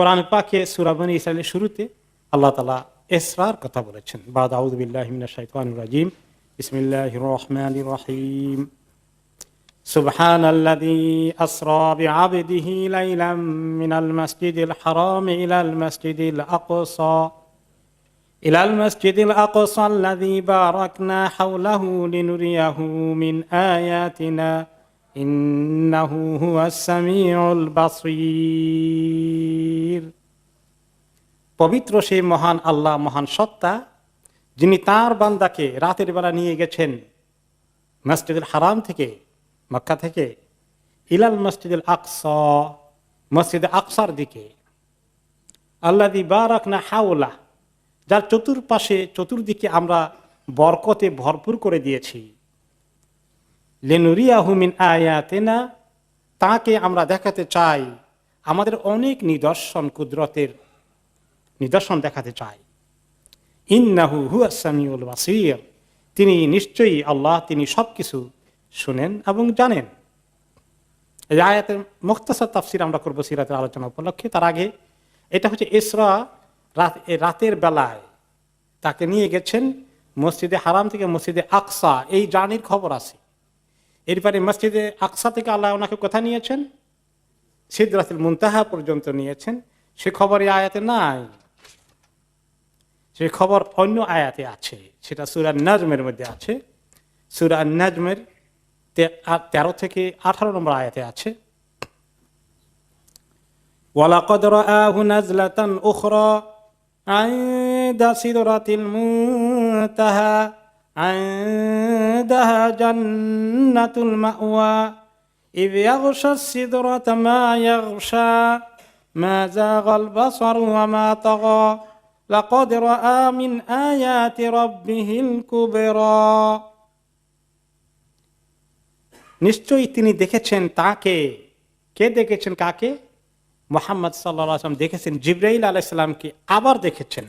কোরআন পাকে সূরা বনী ইসরাঈলের শুরুতে আল্লাহ তাআলা ইসরার কথা বলেছেন। বাদ আউযু বিল্লাহি মিনাশ শাইতানির রাজীম, বিসমিল্লাহির রহমানির রহিম। সুবহানাল্লাযী আসরা বিআবদিহি লাইলাম মিনাল মাসজিদিল হারাম ইলাল মাসজিদিল আকসা আল্লাযী বারাকনা হাওলাহু লিনুরিয়াহু মিন আয়াতিনা ইন্নাহু হুয়াস সামিউল বাসীর। পবিত্র সেই মহান আল্লাহ, মহান সত্তা, যিনি তার বান্দাকে রাতের বেলা নিয়ে গেছেন মসজিদুল হারাম থেকে, মক্কা থেকে, ইলাল মসজিদুল আকসা, মসজিদে আকসার দিকে। আল্লাযী বারাকনা হাওলা, যার চতুর্পাশে চতুর্দিকে আমরা বরকতে ভরপুর করে দিয়েছি। লিনুরিয়াহু মিন আয়াতিনা, তাকে আমরা দেখাতে চাই আমাদের অনেক নিদর্শন, কুদরতের নিদর্শন দেখাতে চাই। ইন্নাহু হুয়াস সামিউল বাসীর, তিনি নিশ্চয়ই আল্লাহ, তিনি সবকিছু শুনেন এবং জানেন। এই আয়াতের মুখতাসার তাফসীর আমরা করব সিরাতের আলোচনা উপলক্ষে। তার আগে এটা হচ্ছে ইসরা, রাতের বেলায় তাকে নিয়ে গেছেন মসজিদে হারাম থেকে মসজিদে আকসা, এই জার্নির খবর আছে। এরপরে মসজিদে আকসা থেকে আল্লাহ ওনাকে কোথায় নিয়েছেন? সিদরাতুল মুনতাহা পর্যন্ত নিয়েছেন। সে খবর এই আয়াতে নাই, সে খবর অন্য আয়াতে আছে। সেটা সূরা নাজমের মধ্যে আছে। সূরা নাজমের 13 থেকে 18 নম্বর আয়াতে আছে। ওয়ালাকাদ রাআহু নাজলাতান উখরা ইনদা সিদরাতিল মুনতাহা ইনদাহা জান্নাতুল মাওয়া ইয ইয়াগশা সিদরাতা মা ইয়াগশা মা যাগাল বাসারু ওয়া মা তাগা লাকাদ রাআ মিন আয়াতি রাব্বিহিল কুবরা। নিশ্চয়ই তিনি দেখেছেন তাকে। কে দেখেছেন কাকে? মুহাম্মদ সাল্লাল্লাহু আলাইহি ওয়াসাল্লাম দেখেছেন জিবরাইল আলাইহিস সালামকে, আবার দেখেছেন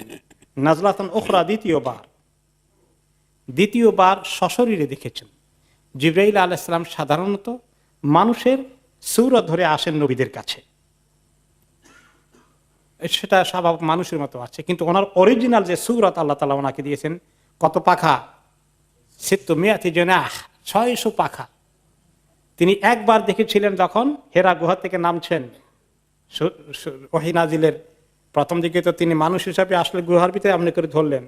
নাজলাতান উখরা, দ্বিতীয়বার সশরীরে দেখেছেন। জিবরাইল আলাইহিস সালাম সাধারণত মানুষের সূরত ধরে আসেন নবীদের কাছে, সেটা স্বাভাবিক মানুষের মতো আছে, কিন্তু ওনার অরিজিনাল যে সূরত আল্লাহ তাআলা ওনাকে দিয়েছেন, কত পাখা? 600 জানাহ, 600 পাখা। তিনি একবার দেখেছিলেন যখন হেরা গুহা থেকে নামছেন। ওহী নাজিলের প্রথম দিকে তো তিনি মানুষ হিসাবে আসলে গুহার ভিতরে এমনি করে ধরলেন,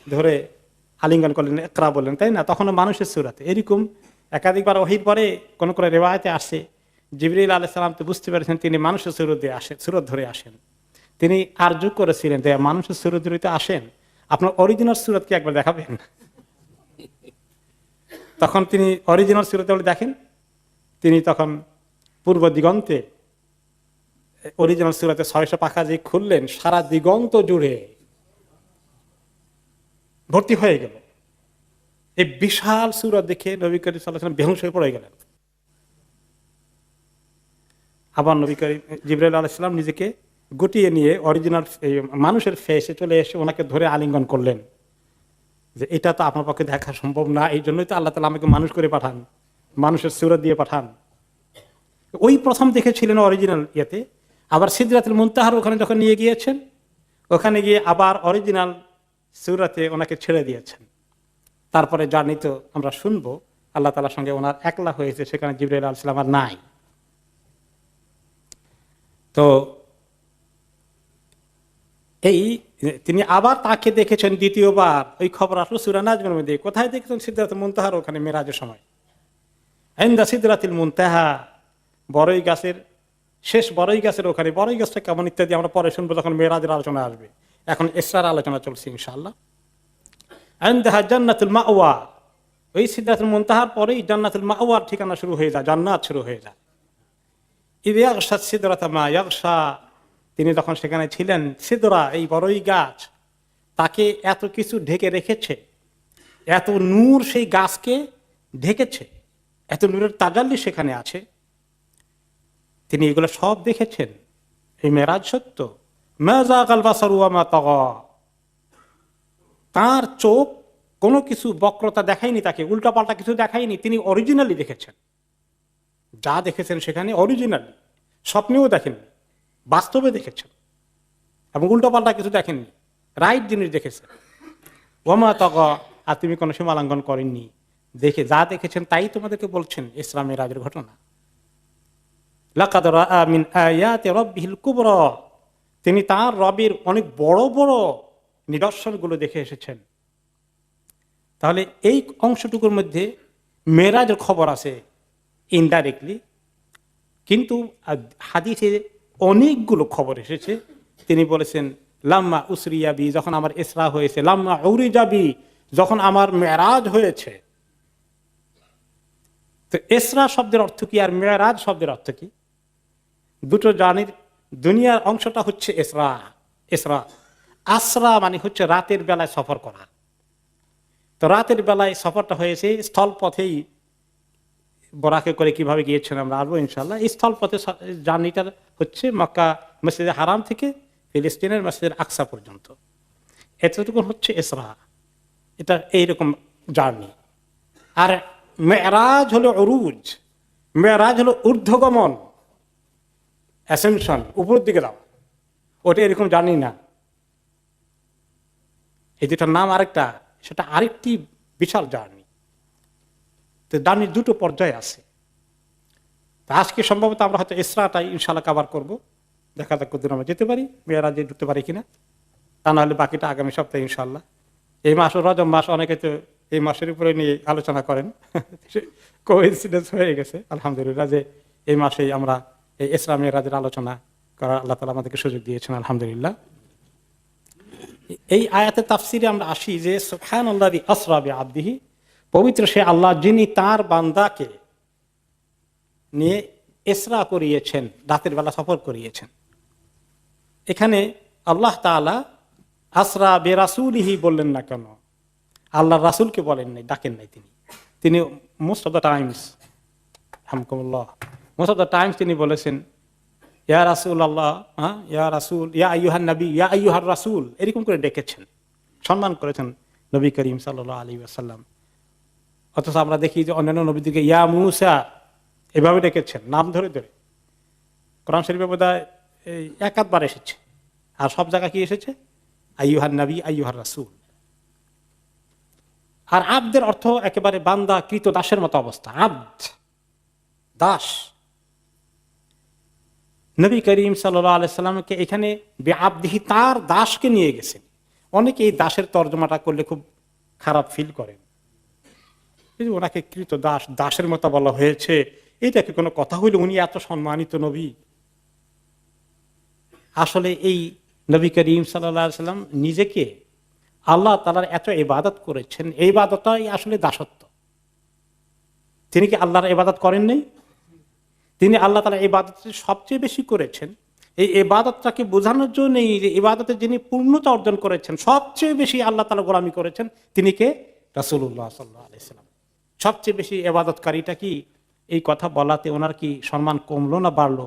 ধরে আলিঙ্গন করলেন, ইকরা বললেন, তাই না? তখনও মানুষের সূরতে। এরকম একাধিকবার ওহীর পরে কোন কোন রিওয়ায়াতে আসে জিবরাইল আলাইহিস সালাম তো বুঝতে পেরেছেন তিনি মানুষের সূরত ধরে আসেন। তিনি আরজু করেছিলেন যে মানুষের সূরত ধরে আসেন, আপনার অরিজিনাল সূরত কি একবার দেখাবেন? তখন তিনি অরিজিনাল সূরত দেখেন। তিনি তখন পূর্ব দিগন্তে অরিজিনাল সূরতে 600 পাখা যে খুললেন, সারা দিগন্ত জুড়ে ভর্তি হয়ে গেল। এই বিশাল সূরত দেখে নবী করিম সাল্লাল্লাহু আলাইহি ওয়াসাল্লাম বেহুশ হয়ে পড়ে গেলেন। আবার নবী করিম জিবরাইল আলাইহিস সালাম নিজেকে গুটিয়ে নিয়ে অরিজিনাল মানুষের ফেসে চলে এসে ওনাকে ধরে আলিঙ্গন করলেন যে এটা তো আপনার পক্ষে দেখা সম্ভব না, এই জন্যই তো আল্লাহ তাআলা আমাকে মানুষ করে পাঠান, মানুষের সূরত দিয়ে পাঠান। ওই প্রথম দেখেছিলেন অরিজিনাল ইয়েতে। আবার সিদরাতুল মুনতাহার ওখানে যখন নিয়ে গিয়েছেন, ওখানে গিয়ে আবার অরিজিনাল সূরতে ওনাকে ছেড়ে দিয়েছেন। তারপরে জার্নি তো আমরা শুনবো আল্লাহ তাআলার সঙ্গে ওনার একলা হয়েছে, সেখানে জিবরাইল আলাইহিস সালাম আর নাই। তো এই তিনি আবার তাকে দেখেছেন দ্বিতীয়বার। ওই খবর আসলো সূরা নাজমের মধ্যে। কোথায় দেখেছেন? সিদরাতুল মুনতাহার ওখানে, মেরাজের সময়। ইনদা সিদরাতিল মুনতাহা, বড়ই গাছের শেষ, বড়ই গাছের ওখানে। বড়ই গাছটা কেমন ইত্যাদি আমরা পরে শুনবো যখন মেরাজের আলোচনা আসবে। এখন ইসরার আলোচনা চলছে ইনশাআল্লাহ। ইনদাহা জান্নাতুল মাওয়া, ওই সিদরাতুল মুনতাহার পরেই জান্নাতুল মাওয়ার ঠিকানা শুরু হয়ে যায়, জান্নাত শুরু হয়ে যায়। ইয ইয়াগশা সিদরাতা মা ইয়াগশা, তিনি যখন সেখানে ছিলেন, সিদরা এই বড়ই গাছ তাকে এত কিছু ঢেকে রেখেছে, এত নূর সেই গাছকে ঢেকেছে, এত নূরের তাজাল্লি সেখানে আছে। তিনি এগুলো সব দেখেছেন। এই মেরাজ সত্য। মা যাগাল বাসারু ওয়া মা তাগা, তার চোখ কোনো কিছু বক্রতা দেখায়নি, তাকে উল্টাপাল্টা কিছু দেখায়নি। তিনি অরিজিনালি দেখেছেন, যা দেখেছেন সেখানে অরিজিনালি, স্বপ্নেও দেখেননি। বাস্তবে দেখেছেন এবং উল্টোপাল্টা কিছু দেখেননি, রাইট জিনিস দেখেছেন। ওমা তগ, আর তুমি কোনো সীমা লঙ্ঘন করেননি, দেখে যা দেখেছেন তাই তোমাদেরকে বলছেন ইসরা মিরাজের ঘটনা। লাকাদ রাআ মিন আয়াতি রাব্বিহিল কুবরা, তিনি তার রবের অনেক বড় বড় নিদর্শনগুলো দেখে এসেছেন। তাহলে এই অংশটুকুর মধ্যে মেরাজের খবর আছে ইনডাইরেক্টলি, কিন্তু হাদিসে অনেকগুলো খবর এসেছে। তিনি বলেছেন লাম্মা উসরিয়াবি, যখন আমার ইসরা হয়েছে, লাম্মা উরিজাবি, যখন আমার মেরাজ হয়েছে। তো ইসরা শব্দের অর্থ কি আর মেরাজ শব্দের অর্থ কি? দুটো জানির, দুনিয়ার অংশটা হচ্ছে ইসরা, ইসরা। আসরা মানে হচ্ছে রাতের বেলায় সফর করা। তো রাতের বেলায় সফরটা হয়েছে স্থল পথেই, বরাকে করে কিভাবে গিয়েছেন আমরা আসবো ইনশাল্লাহ। এই স্থল পথে জার্নিটা হচ্ছে মক্কা মসজিদে হারাম থেকে ফিলিস্তিনের মসজিদের আকসা পর্যন্ত, এতটুকু হচ্ছে ইসরা। এটা এইরকম জার্নি। আর মেরাজ হলো উরুজ, মেরাজ হলো ঊর্ধ্বগমন, অ্যাসেনশন, উপরের দিকে যাওয়া। ওটা এরকম জার্নি না। এই দুটার নাম আরেকটা, সেটা আরেকটি বিশাল জার্নি। তো জার্নির দুটো পর্যায়ে আছে। আজকে সম্ভবত আমরা হয়তো ইসরাটাই ইনশাল্লাহ কভার করব, দেখা যাক কতদিন আমরা যেতে পারি, মেয়েরাজে ঢুকতে পারি কিনা। তা নাহলে বাকিটা আগামী সপ্তাহে ইনশাল্লাহ। এই মাস রজব মাস, অনেকে তো এই মাসের উপরে নিয়ে আলোচনা করেন, কোইন্সিডেন্স হয়ে গেছে আলহামদুলিল্লাহ যে এই মাসেই আমরা এই ইসরা মেয়েরাজের আলোচনা করার আল্লাহ তাআলা আমাদেরকে সুযোগ দিয়েছেন আলহামদুলিল্লাহ। এই আয়াতের তাফসিরে আমরা আসি যে সুবহানাল্লাযী আসরা বিআবদিহি, পবিত্র সে আল্লাহ যিনি তার বান্দাকে নিয়ে ইসরা করিয়েছেন, রাতের বেলা সফর করিয়েছেন। এখানে আল্লাহ তাআলা আসরা বিরাসূলিহি বললেন না কেন? আল্লাহর রাসূলকে বলেন নাই, ডাকেন নাই তিনি মোস্ট অফ দ্য টাইমস, হামকুমুল্লাহ, মোস্ট অফ দ্য টাইমস তিনি বলেছেন ইয়া রাসূলুল্লাহ, ইয়া রাসূল, ইয়া আইয়ুহান নবী, ইয়া আইয়ুহার রাসূল, এরকম করে ডেকেছেন, সম্মান করেছেন নবী করিম সাল্লাল্লাহু আলাইহি ওয়াসাল্লাম। অথচ আমরা দেখি যে অন্যান্য নবীদেরকে ইয়া মূসা এভাবে ডেকেছেন, নাম ধরে ধরে। কোরআন শরীফে বোধহয় এক আধবার এসেছে, আর সব জায়গায় কি এসেছে? আইয়ুহান নবী, আইয়ুহার রাসূল। আর আব্দের অর্থ একেবারে বান্দা, কৃত দাসের মতো অবস্থা। আব্দ, দাস। নবী করিম সাল্লাল্লাহু আলাইহি সাল্লামকে এখানে বিআবদিহি, তার দাসকে নিয়ে গেছেন। অনেকে এই দাসের তর্জমাটা করলে খুব খারাপ ফিল করেন, ওনাকে কৃত দাস, দাসের মতো বলা হয়েছে, এটা কি কোনো কথা হইল? উনি এত সম্মানিত নবী। আসলে এই নবী করিম সাল্লাল্লাহু আলাইহি সাল্লাম নিজেকে আল্লাহ তাআলার এত ইবাদত করেছেন, এই ইবাদতটাই আসলে দাসত্ব। তিনি কি আল্লাহর ইবাদত করেন নাই? তিনি আল্লাহ তাআলার ইবাদত সবচেয়ে বেশি করেছেন। এই ইবাদতটাকে বোঝানোর জন্য যে ইবাদতের যিনি পূর্ণতা অর্জন করেছেন, সবচেয়ে বেশি আল্লাহ তাআলা গোলামি করেছেন, তিনি কে? রাসূলুল্লাহ সাল্লাল্লাহু আলাইহি সাল্লাম। সবচেয়ে বেশি ইবাদতকারীটা কি? এই কথা বলাতে ওনার কি সম্মান কমলো না বাড়লো?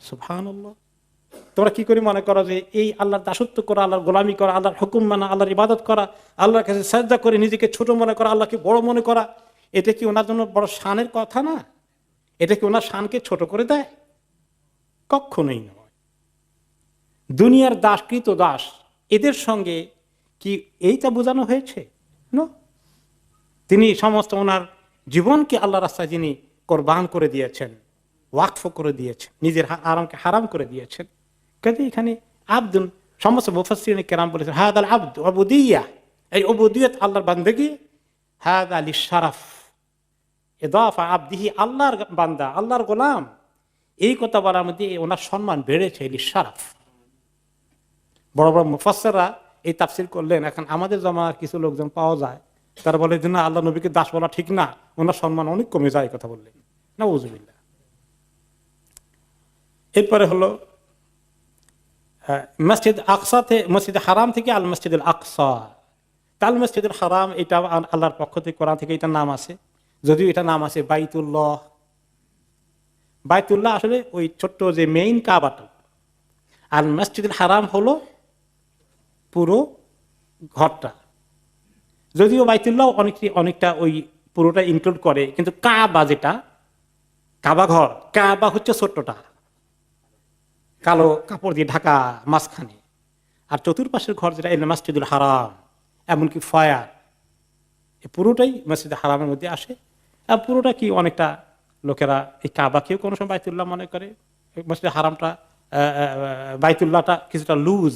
সুবহানাল্লাহ। তোমরা কি করে মনে করো যে এই আল্লাহর দাসত্ব করা, আল্লাহর গোলামি করা, আল্লাহর হুকুম মানা, আল্লাহর ইবাদত করা, আল্লাহর কাছে সাজদা করে নিজেকে ছোট মনে করা, আল্লাহকে বড় মনে করা, এটা কি ওনার জন্য বড় শানের কথা না? এটা কি ওনার শানকে ছোট করে দেয়? কখনোই নয়। দুনিয়ার দাস, কৃত দাস, এদের সঙ্গে কি এইটা বোঝানো হয়েছে? না। তিনি সমস্ত ওনার জীবনকে আল্লাহ রাস্তায় যিনি কোরবান করে দিয়েছেন, ওয়াকফ করে দিয়েছেন, নিজের আরামকে হারাম করে দিয়েছেন। কাজে এখানে আব্দুন, সমস্ত মুফাসসিরিন কেরাম বলেছেন হাদাল আব্দ উবুদিয়্যাহ, এই উবুদিয়ত আল্লাহর বান্দাগি, হাদা লিশরাফ, ইদাফা আব্দিহি, আল্লাহর বান্দা, আল্লাহর গোলাম, এই কথা বলার মধ্যে ওনার সম্মান বেড়েছে, লিশরাফ। বড় বড় মুফাসসিররা এই তাফসীর করলেন। এখন আমাদের জমানার কিছু লোকজন পাওয়া যায়, তারা বলে যে না, আল্লাহ নবীকে দাস বলা ঠিক না, ওনার সম্মান অনেক কমে যায়, কথা বললেন। নাউযুবিল্লাহ। এরপরে হলো মসজিদ আকসা, মসজিদ হারাম থেকে আল মসজিদুল আকসা। আল মসজিদুল হারাম, এটা আল্লাহর পক্ষ থেকে, কোরআন থেকে এটা নাম আছে, যদিও এটা নাম আছে বাইতুল্লাহ। বাইতুল্লাহ আসলে ওই ছোট্ট যে মেইন কাবাটা। আর মসজিদুল হারাম হলো পুরো ঘরটা, যদিও বাইতুল্লাহ অনেকটা ওই পুরোটা ইনক্লুড করে, কিন্তু কাবা, যেটা কাবা ঘর, কাবা হচ্ছে ছোট্টটা, কালো কাপড় দিয়ে ঢাকা মাঝখানে, আর চতুর্পাশের ঘর যেটা এল মসজিদুল হারাম, এমনকি ফায়ার, পুরোটাই মসজিদ হারামের মধ্যে আসে। আর পুরোটা কি অনেকটা লোকেরা এই কাবাকেও কোনো সময় বাইতুল্লাহ মনে করে, মসজিদ হারামটা বাইতুল্লাহটা কিছুটা লুজ,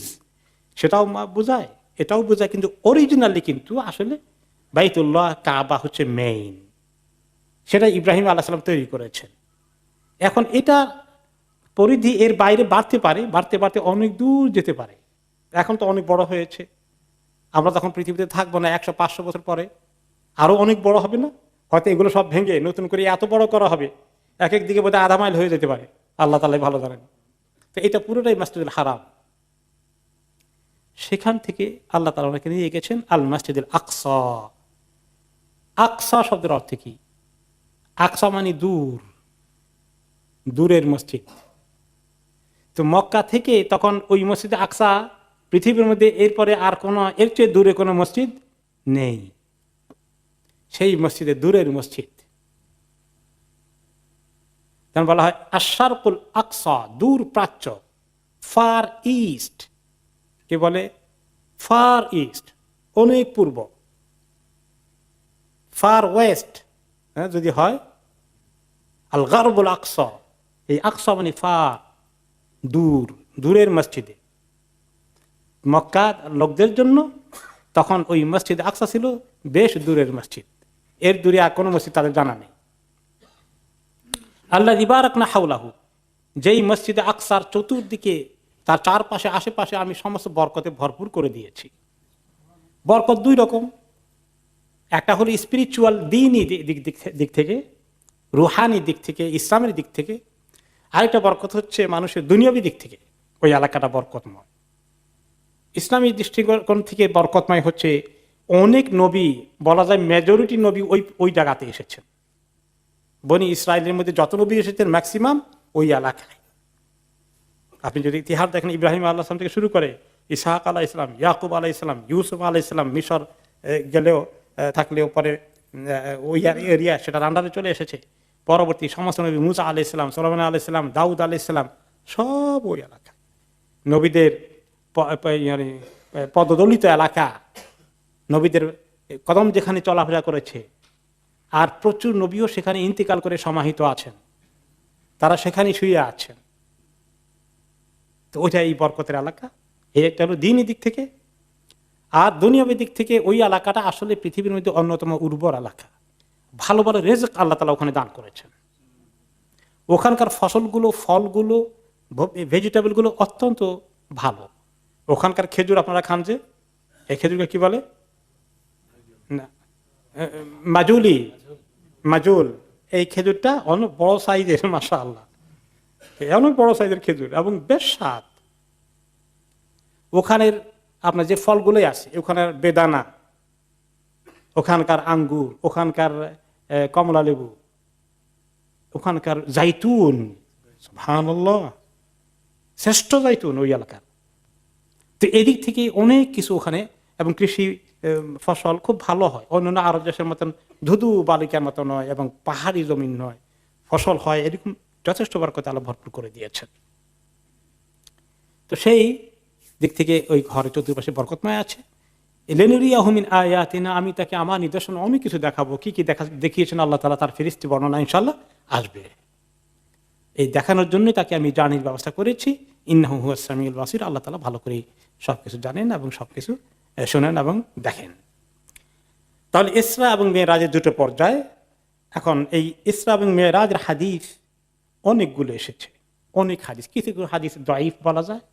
সেটাও বোঝায়, এটাও বোঝায়, কিন্তু অরিজিনালি কিন্তু আসলে বাইতুল্লাহ কাবা হচ্ছে মেইন, সেটা ইব্রাহিম আলাইহিস সালাম তৈরি করেছেন। এখন এটা পরিধি এর বাইরে বাড়তে পারে, বাড়তে বাড়তে অনেক দূর যেতে পারে। এখন তো অনেক বড় হয়েছে, আমরা তখন পৃথিবীতে থাকবো না, 100-500 বছর পরে আরো অনেক বড় হবে না? হয়তো এগুলো সব ভেঙে নতুন করে এত বড় করা হবে, এক এক দিকে বোধহয় আধা মাইল হয়ে যেতে পারে, আল্লাহ তাআলাই ভালো জানেন। তো এটা পুরোটাই মসজিদুল হারাম। সেখান থেকে আল্লাহ তাআলা ওনাকে নিয়ে গেছেন আল মসজিদুল আকসা। আকসা শব্দের অর্থ কি? আকসা মানে দূর, দূরের মসজিদ। তো মক্কা থেকে তখন ওই মসজিদে আকসা পৃথিবীর মধ্যে এরপরে আর কোনো এর চেয়ে দূরে কোনো মসজিদ নেই, সেই মসজিদে দূরের মসজিদ। যেমন বলা হয় আশারকুল আকসা, দূর প্রাচ্য, ফার ইস্ট, কে বলে ফার ইস্ট, অনেক পূর্ব। ফার ওয়েস্ট যদি হয় আল গারবুল আকসা, এই আকসা মানে ফার, দূর, দূরের মসজিদে। মক্কার লোকদের জন্য তখন ওই মসজিদ আকসা ছিল বেশ দূরের মসজিদ, এর দূরে আর কোনো মসজিদ তাদের জানা নেই। আল্লাহ ইবারাকনা হাওলাহু, যেই মসজিদে আকসার চতুর্দিকে তার চারপাশে আশেপাশে আমি সমস্ত বরকতে ভরপুর করে দিয়েছি। বরকত দুই রকম, একটা হলো স্পিরিচুয়াল দ্বীনি দিক থেকে, রুহানি দিক থেকে, ইসলামের দিক থেকে। আরেকটা বরকত হচ্ছে মানুষের দুনিয়াবী দিক থেকে, ওই এলাকাটা বরকতময়। ইসলামী দৃষ্টিকোণ থেকে বরকতময় হচ্ছে অনেক নবী, বলা যায় মেজরিটি নবী ওই জায়গাতে এসেছেন। বনি ইসরায়েলের মধ্যে যত নবী এসেছেন ম্যাক্সিমাম ওই এলাকায়। আপনি যদি ইতিহাস দেখেন, ইব্রাহিম আলাইহিস সালাম থেকে শুরু করে ইসহাক আলাইহিস সালাম, ইয়াকুব আলাইহিস সালাম, ইউসুফ আলাইহিস সালাম, মিশর গেলেও থাকলেও পরে ওই এরিয়া সেটার আন্ডারে চলে এসেছে। পরবর্তী সমস্ত নবী মুসা আলাইহিস সালাম, সুলাইমান আলাইহিস সালাম, দাউদ আলাইহিস সালাম, সব ওই এলাকা। নবীদের পদদলিত এলাকা, নবীদের কদম যেখানে চলাফেরা করেছে, আর প্রচুর নবীও সেখানে ইন্তিকাল করে সমাহিত আছেন, তারা সেখানেই শুয়ে আছেন। তো ওইটা এই বরকতের এলাকা। এটা হলো দ্বীনি দিক থেকে। আর দুনিয়াবী দিক থেকে ওই এলাকাটা আসলে পৃথিবীর মধ্যে অন্যতম উর্বর এলাকা। ভালো ভালো রিজক আল্লাহ তাআলা ওখানে দান করেছেন। ওখানকার ফসলগুলো, ফলগুলো, ভেজিটেবলগুলো অত্যন্ত ভালো। ওখানকার খেজুর আপনারা খান যে, এই খেজুরকে কি বলে? না, মাজুলি, মাজুল। এই খেজুরটা অনেক বড় সাইজের, মাশাআল্লাহ, অনেক বড় সাইজের খেজুর এবং বেশ স্বাদ। ওখানের আপনার যে ফলগুলোই আছে, ওখানের বেদানা, ওখানকার আঙ্গুর, ওখানকার কমলা লেবু, ওখানকার জাইতুন, সুবহানাল্লাহ, শ্রেষ্ঠ জাইতুন ওই এলাকার। তো এদিক থেকে অনেক কিছু ওখানে, এবং কৃষি ফসল খুব ভালো হয়। অন্যান্য আরব দেশের মতন ধুধু বালিকার মতো নয় এবং পাহাড়ি জমিন নয়, ফসল হয়, এরকম যথেষ্ট বরকত আল্লাহ ভরপুর করে দিয়েছেন। তো সেই দিক থেকে ওই ঘরে চতুর্পাশে বরকতময় আছে। লিনুরিয়াহু মিন আয়াতিনা, আমি তাকে আমার নিদর্শন অনেক কিছু দেখাবো। কি কি দেখিয়েছেন আল্লাহ তাআলা, তার ফেরেশতা বর্ণনা ইনশাআল্লাহ আসবে। এই দেখানোর জন্যই তাকে আমি জানির ব্যবস্থা করেছি। ইন্নাহু হুয়াস সামিউল বাসির, আল্লাহ তাআলা ভালো করে সবকিছু জানেন এবং সবকিছু শোনেন এবং দেখেন। তাহলে ইসরা এবং মেরাজের দুটো পর্যায়। এখন এই ইসরা এবং মেরাজের হাদিস অনেকগুলো এসেছে, অনেক হাদিস। কিছু কিছু হাদিস দাঈফ বলা যায়,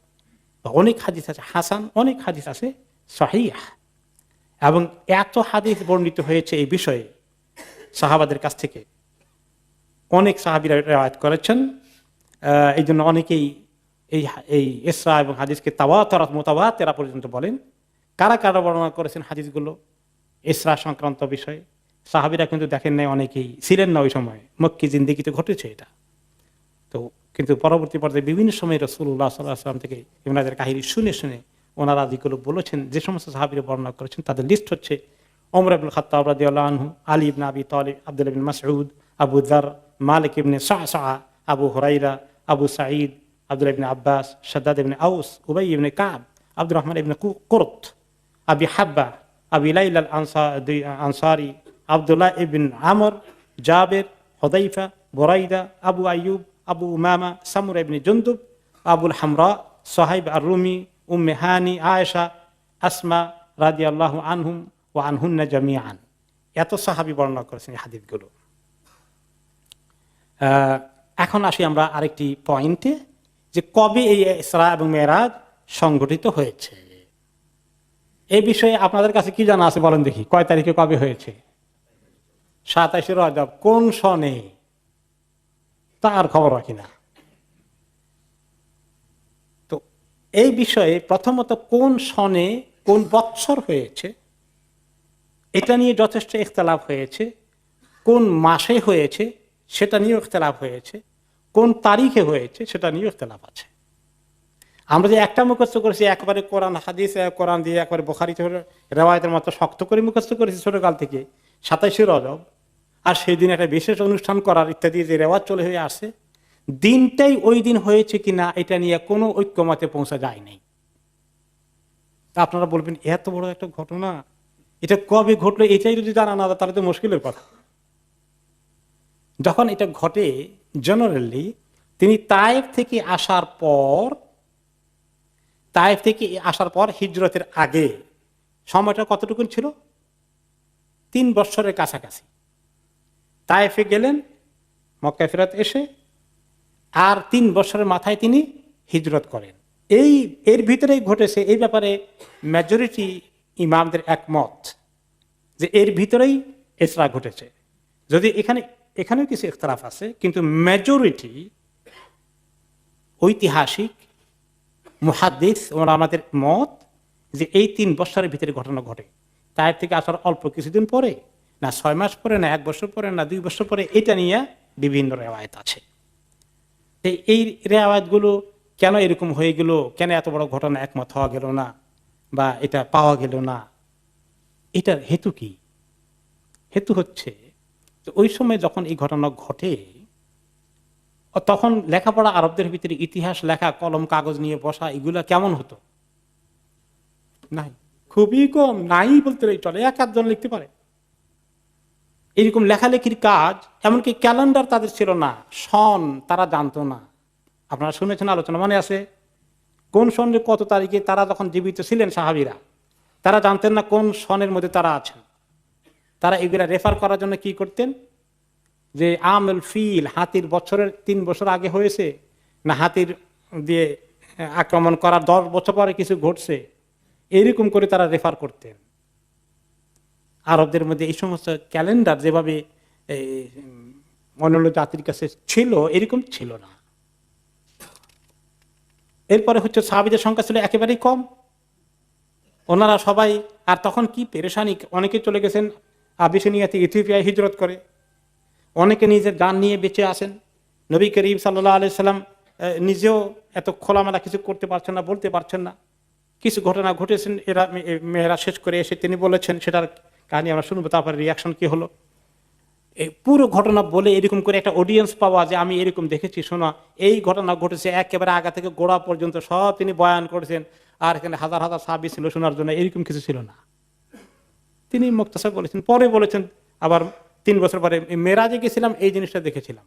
অনেক হাদিস আছে হাসান, অনেক হাদিস আছে সহিহ। এবং এত হাদিস বর্ণিত হয়েছে এই বিষয়ে সাহাবাদের কাছ থেকে, অনেক সাহাবীরা রিওয়ায়াত করেছেন। এই জন্য অনেকেই এই ইসরা এবং হাদিসকে তাওয়াতুর মুতাওয়াতিরা পর্যন্ত বলেন। কারা কারা বর্ণনা করেছেন হাদিসগুলো ইসরা সংক্রান্ত বিষয়ে? সাহাবীরা কিন্তু দেখেন নাই, অনেকেই ছিলেন না ওই সময়, মক্কি জিন্দেগিতে ঘটেছে এটা। তো কিন্তু পরবর্তী পর্যায়ে বিভিন্ন সময় রাসূলুল্লাহ সাল্লাল্লাহু আলাইহি ওয়াসাল্লাম থেকে ইবনাদের কাহিনী শুনে শুনে ওনারা যেগুলো বলেছেন, যে সমস্ত সাহাবীরা বর্ণনা করেছেন তাদের লিস্ট হচ্ছে ওমর ইবনে খাত্তাব রাদিয়াল্লাহু আনহু, আলী ইবনে আবি তালিব, আব্দুল্লাহ ইবনে মাসউদ, আবু যার, মালিক ইবনে সাআসা, আবু হুরায়রা, আবু সাঈদ, আব্দুল্লাহ ইবনে আব্বাস, শাদ্দাদ ইবনে আউস, উবাই ইবনে কাব, আব্দুর রহমান ইবনে কুরত, আবি হাব্বা, আবি লাইল আল আনসারি, আব্দুল্লাহ ইবন আমর, জাবের, হুদাইফা, বুরাইদা, আবু আইয়ুব, আবু উমামা, সামুরা ইবনে জুনদুব, আবুল হামরা, সোহাইব আর রুমি, উম্মে হানি, আয়েশা, আসমা রাদিয়াল্লাহু আনহুম ওয়া আনহুন্না জামিআন। এত সাহাবী বর্ণনা করেছেন এই হাদিসগুলো। এখন আসি আমরা আরেকটি পয়েন্টে, যে কবে এই ইসরা এবং মেরাজ সংঘটিত হয়েছে। এই বিষয়ে আপনাদের কাছে কি জানা আছে বলেন দেখি, কয় তারিখে কবে হয়েছে? 27 রজব। কোন সনে তার খবর রাখি না। তো এই বিষয়ে প্রথমত কোন সনে কোন বৎসর হয়েছে এটা নিয়ে যথেষ্ট ইখতিলাফ হয়েছে। কোন মাসে হয়েছে সেটা নিয়েও ইখতিলাফ হয়েছে। কোন তারিখে হয়েছে সেটা নিয়েও ইখতিলাফ আছে। আমরা যে একটা মুখস্থ করেছি একবারে কোরআন হাদিস, কোরআন দিয়ে একবারে বুখারী রিওয়ায়াতের মতো শক্ত করে মুখস্থ করেছি ছোটকাল থেকে 27 রজব, আর সেই দিন একটা বিশেষ অনুষ্ঠান করার ইত্যাদি যে রেওয়াজ চলে হয়ে আসে, দিনটাই ওই দিন হয়েছে কিনা এটা নিয়ে কোনো ঐক্যমতে পৌঁছা যায় নাই। তা আপনারা বলবেন এত বড় একটা ঘটনা, এটা কবে ঘটলো এটাই যদি জানা না তাহলে তো মুশকিলের কথা। যখন এটা ঘটে জেনারেলি তিনি তায়েফ থেকে আসার পর হিজরতের আগে সময়টা কতটুকু ছিল? 3 বছরের কাছাকাছি। তায়েফে গেলেন, মক্কায় ফেরত এসে আর 3 বছরের মাথায় তিনি হিজরত করেন। এর ভিতরেই ঘটেছে, এই ব্যাপারে মেজরিটি ইমামদের একমত যে এর ভিতরেই ইসরা ঘটেছে। যদি এখানেও কিছু ইখতিলাফ আছে, কিন্তু মেজরিটি ঐতিহাসিক মুহাদ্দিস ওরা আমাদের মত যে এই 3 বছরের ভিতরে ঘটনা ঘটে। তায়েফ থেকে আসার অল্প কিছুদিন পরে, না 6 মাস পরে, না 1 বছর পরে, না 2 বছর পরে, এটা নিয়ে বিভিন্ন রেওয়ায়েত আছে। এই রেওয়ায়েতগুলো কেন এরকম হয়ে গেল, কেন এত বড় ঘটনা একমত হওয়া গেল না বা এটা পাওয়া গেল না, এটার হেতু কি? হেতু হচ্ছে ওই সময় যখন এই ঘটনা ঘটে তখন লেখাপড়া আরবদের ভিতরে ইতিহাস লেখা, কলম কাগজ নিয়ে বসা, এগুলা কেমন হতো? নাই, খুবই কম, নাই বলতে চলে, 1-1 জন লিখতে পারে। এরকম লেখালেখির কাজ, এমনকি ক্যালেন্ডার তাদের ছিল না, সন তারা জানতো না। আপনারা শুনেছেন, আলোচনা মনে আছে, কোন সনের কত তারিখে তারা যখন জীবিত ছিলেন সাহাবীরা, তারা জানতেন না কোন সনের মধ্যে তারা আছেন। তারা এগুলা রেফার করার জন্য কি করতেন, যে আমল ফিল, হাতির বছরের 3 বছর আগে হয়েছে, না হাতির দিয়ে আক্রমণ করার 10 বছর পরে কিছু ঘটছে, এইরকম করে তারা রেফার করতেন। আরবদের মধ্যে এই সমস্ত ক্যালেন্ডার যেভাবে অন্যান্য জাতির কাছে ছিল এরকম ছিল না। এরপরে হচ্ছে সাহাবীদের সংখ্যা ছিল একেবারেই কম, ওনারা সবাই, আর তখন কি পেরেশানি, অনেকে চলে গেছেন আবিসিনিয়া থেকে ইথিওপিয়ায় হিজরত করে, অনেকে নিজের গান নিয়ে বেঁচে আসেন। নবী করিম সাল্লাল্লাহু আলাইহি সাল্লাম নিজেও এত খোলামেলা কিছু করতে পারছেন না, বলতে পারছেন না। কিছু ঘটনা ঘটেছেন, এরা মেয়েরা শেষ করে এসে তিনি বলেছেন, সেটার কাহিনী আমরা শুনবো, তারপরে রিয়াকশন কি হলো। এই পুরো ঘটনা বলে এরকম করে একটা অডিয়েন্স পাওয়া, যে আমি এরকম দেখেছি, শোনা, এই ঘটনা ঘটেছে, একেবারে আগা থেকে গোড়া পর্যন্ত সব তিনি বয়ান করেছেন, আর এখানে হাজার হাজার সাহাবী ছিল শোনার জন্য, এরকম কিছু ছিল না। তিনি মুক্তাসার বলেছেন, পরে বলেছেন আবার 3 বছর পরে মেরাজে গেছিলাম, এই জিনিসটা দেখেছিলাম।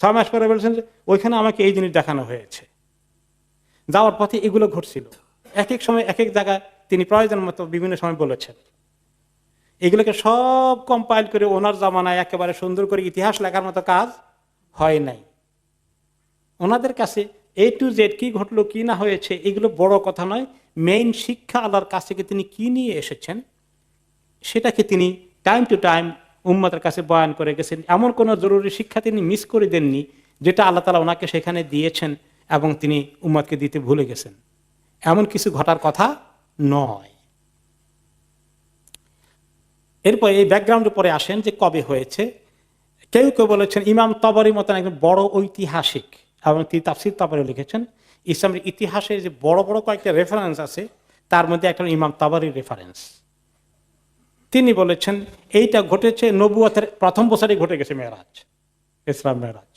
6 মাস পরে বলেছেন যে ওইখানে আমাকে এই জিনিস দেখানো হয়েছে। যাওয়ার পথে এগুলো ঘটছিল। এক এক সময় এক এক জায়গায় তিনি প্রয়োজন মতো বিভিন্ন সময় বলেছেন। এগুলোকে সব কম্পাইল করে ওনার জামানায় একেবারে সুন্দর করে ইতিহাস লেখার মতো কাজ হয় নাই। ওনাদের কাছে A to Z কি ঘটলো কি না হয়েছে এগুলো বড় কথা নয়, মেইন শিক্ষা আল্লাহর কাছ থেকে তিনি কি নিয়ে এসেছেন সেটাকে তিনি টাইম টু টাইম উম্মতের কাছে বয়ান করে গেছেন। এমন কোনো জরুরি শিক্ষা তিনি মিস করে দেননি যেটা আল্লাহ তাআলা ওনাকে সেখানে দিয়েছেন এবং তিনি উম্মতকে দিতে ভুলে গেছেন, এমন কিছু ঘটার কথা নয়। এরপর এই ব্যাকগ্রাউন্ডে পরে আসেন যে কবে হয়েছে। কেউ কেউ বলেছেন, ইমাম তাবরীর মতন একজন বড় ঐতিহাসিক, এবং তিনি তাফসীর তাবরী লিখেছেন, ইসলামের ইতিহাসে যে বড় বড় কয়েকটা রেফারেন্স আছে তার মধ্যে একটা ইমাম তাবরীর রেফারেন্স। তিনি বলেছেন এইটা ঘটেছে নবুয়তের প্রথম বছরে ঘটে গেছে মেরাজ, ইসরা মেরাজ।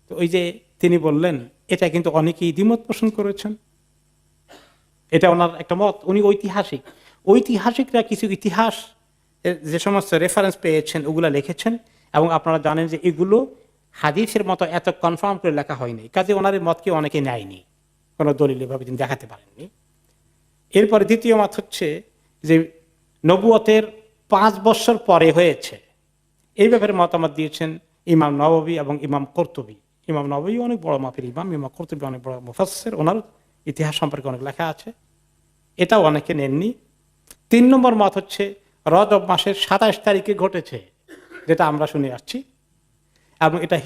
তো ওই যে তিনি বললেন এটা কিন্তু অনেকেই দ্বিমত পোষণ করেছেন, এটা ওনার একটা মত। উনি ঐতিহাসিকরা কিছু ইতিহাস যে সমস্ত রেফারেন্স পেয়েছেন ওগুলা লিখেছেন, এবং আপনারা জানেন যে এগুলো হাদিসের মতো এত কনফার্ম করে লেখা হয়নি, কাজে ওনার মতকে অনেকে নেয়নি, কোনো দলিল ভাবে তিনি দেখাতে পারেননি। এরপরে দ্বিতীয় মত হচ্ছে যে নবুয়তের 5 বছর পরে হয়েছে, এই ব্যাপারে মতামত দিয়েছেন ইমাম নববী এবং ইমাম কুরতুবী। ইমাম নববী অনেক বড় মাপের ইমাম, ইমাম কুরতুবী অনেক বড় মুফাসসির, ওনার ইতিহাস সম্পর্কে অনেক লেখা আছে, এটাও অনেকে নেননি। 3 নম্বর মত হচ্ছে রজব মাসের 27 তারিখে ঘটেছে, যেটা আমরা শুনে আসছি, এবং এটা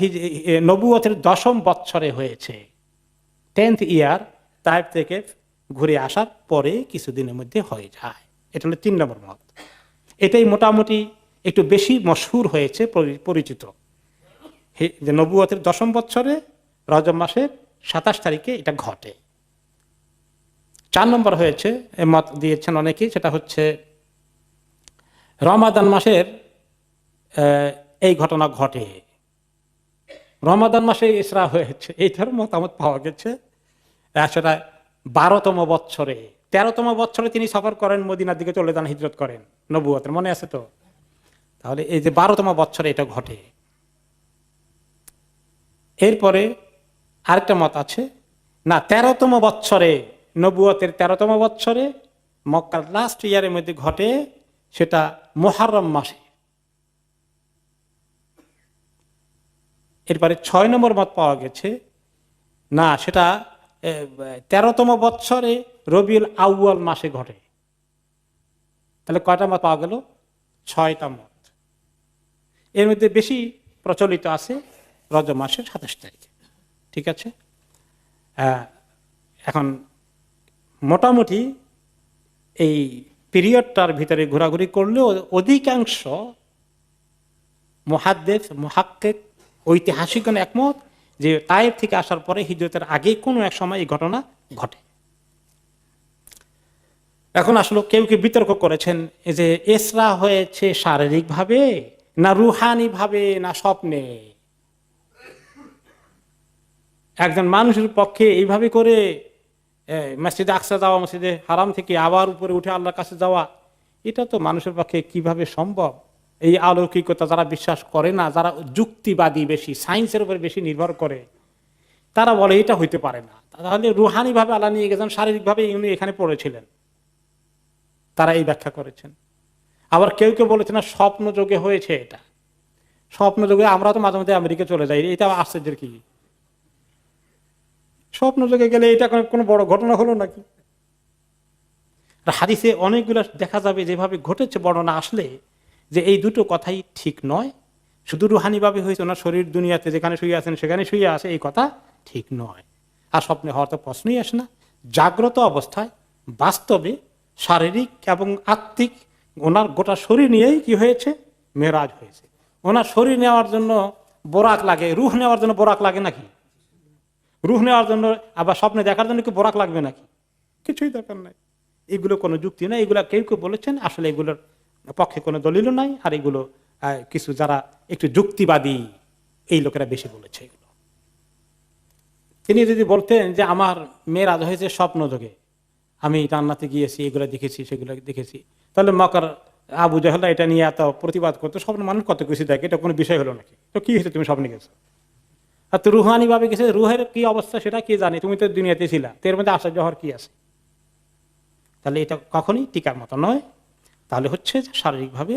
নবুয়তের 10ম বৎসরে হয়েছে, 10th ইয়ার তাইফ থেকে ঘুরে আসার পরে কিছুদিনের মধ্যে হয়ে যায়। এটা হলো 3 নম্বর মত। এটাই মোটামুটি একটু বেশি মশহুর হয়েছে, পরিচিত, যে নবুয়তের 10ম বৎসরে রজব মাসের 27 তারিখে এটা ঘটে। 4 নম্বর হয়েছে মত দিয়েছেন অনেকেই, সেটা হচ্ছে রমাদান মাসের এই ঘটনা ঘটে, রমাদান মাসে ইসরা হয়েছে, এই ধরনের মতামত পাওয়া গেছে। সেটা 12তম বৎসরে, 13তম বৎসরে তিনি সফর করেন, মদিনার দিকে চলে যান, হিজরত করেন নবুয়তের, মনে আছে তো? তাহলে এই যে 12তম বৎসরে এটা ঘটে। এরপরে আরেকটা মত আছে, না 13তম বৎসরে, নবুয়তের 13তম বৎসরে মক্কার লাস্ট ইয়ারের মধ্যে ঘটে, সেটা মুহররম মাসে। এরপরে 6 নম্বর মত পাওয়া গেছে, না সেটা 13তম বৎসরে রবিউল আউয়াল মাসে ঘটে। তাহলে কয়টা মত পাওয়া গেল? 6টা মত। এর মধ্যে বেশি প্রচলিত আছে রজব মাসের 27 তারিখে। ঠিক আছে, এখন মোটামুটি এই পিরিয়ডটার ভিতরে ঘোরাঘুরি করলেও অধিকাংশ মুহাদ্দিস, মুহাক্কিক, ঐতিহাসিকগণ একমত যে তায়েফ থেকে আসার পরে হিজরতের আগে কোনো এক সময় এই ঘটনা ঘটে। এখন আসলে কেউ কেউ বিতর্ক করেছেন যে ইসরা হয়েছে শারীরিকভাবে না রুহানি ভাবে না স্বপ্নে। একজন মানুষের পক্ষে এইভাবে করে মসজিদে আকসা যাওয়া, মসজিদে হারাম থেকে আবার উপরে উঠে আল্লাহর কাছে যাওয়া, এটা তো মানুষের পক্ষে কিভাবে সম্ভব? এই অলৌকিকতা যারা বিশ্বাস করে না, যারা যুক্তিবাদী, বেশি সায়েন্সের উপর বেশি নির্ভর করে, তারা বলে এটা হইতে পারে না। তাহলে রুহানি ভাবে আল্লাহ নিয়ে গেছেন, শারীরিক ভাবে উনি এখানে পড়েছিলেন, তারা এই ব্যাখ্যা করেছেন। আবার কেউ কেউ বলেছেন না, স্বপ্ন যোগে হয়েছে। এটা স্বপ্ন যোগে, আমরা তো মাঝে মাঝে আমেরিকা চলে যাই, এটা আশ্চর্যের কি? স্বপ্ন যোগে গেলে এটা কোনো বড় ঘটনা হলো নাকি? হাদিসে অনেকগুলো দেখা যাবে যেভাবে ঘটেছে বর্ণনা আসলে, যে এই দুটো কথাই ঠিক নয়। শুধু রুহানি ভাবে হয়েছে, ওনার শরীর দুনিয়াতে যেখানে শুয়ে আছেন সেখানে শুয়ে আছে, এই কথা ঠিক নয়। আর স্বপ্নে হওয়ার তো প্রশ্নই আসে না। জাগ্রত অবস্থায় বাস্তবে শারীরিক এবং আত্মিক ওনার গোটা শরীর নিয়েই কি হয়েছে? মেরাজ হয়েছে। ওনার শরীর নেওয়ার জন্য বোরাক লাগে, রুহ নেওয়ার জন্য বোরাক লাগে নাকি? রুহ নেওয়ার জন্য আবার স্বপ্নে দেখার জন্য কি বোরাক লাগবে নাকি? কিছুই দরকার নাই। এগুলো কোনো যুক্তি নাই। এগুলো কেউ কেউ বলেছেন, আসলে এগুলোর পক্ষে কোনো দলিলও নাই। আর এগুলো কিছু যারা একটু যুক্তিবাদী, এই লোকেরা বেশি বলেছে এগুলো। তিনি যদি বলতেন যে আমার মেরাজ হয়েছে স্বপ্ন যোগে, আমি জান্নাতে গিয়েছি, এগুলো দেখেছি, সেগুলো দেখেছি, তাহলে মক্কার আবু জাহেল এটা নিয়ে এত প্রতিবাদ করতো। স্বপ্ন মানুষ কত কিছু দেখে, এটা কোনো বিষয় হলো নাকি? তো কি হয়েছে তুমি স্বপ্নে গেছো? আর তো রুহানি ভাবে গেছে, রুহের কি অবস্থা সেটা কি জানি, তুমি তো দুনিয়াতে ছিলা, এর মধ্যে আশ্চর্য হওয়ার কি আছে? তাহলে এটা কখনই টিকার মতো নয়। তাহলে হচ্ছে শারীরিকভাবে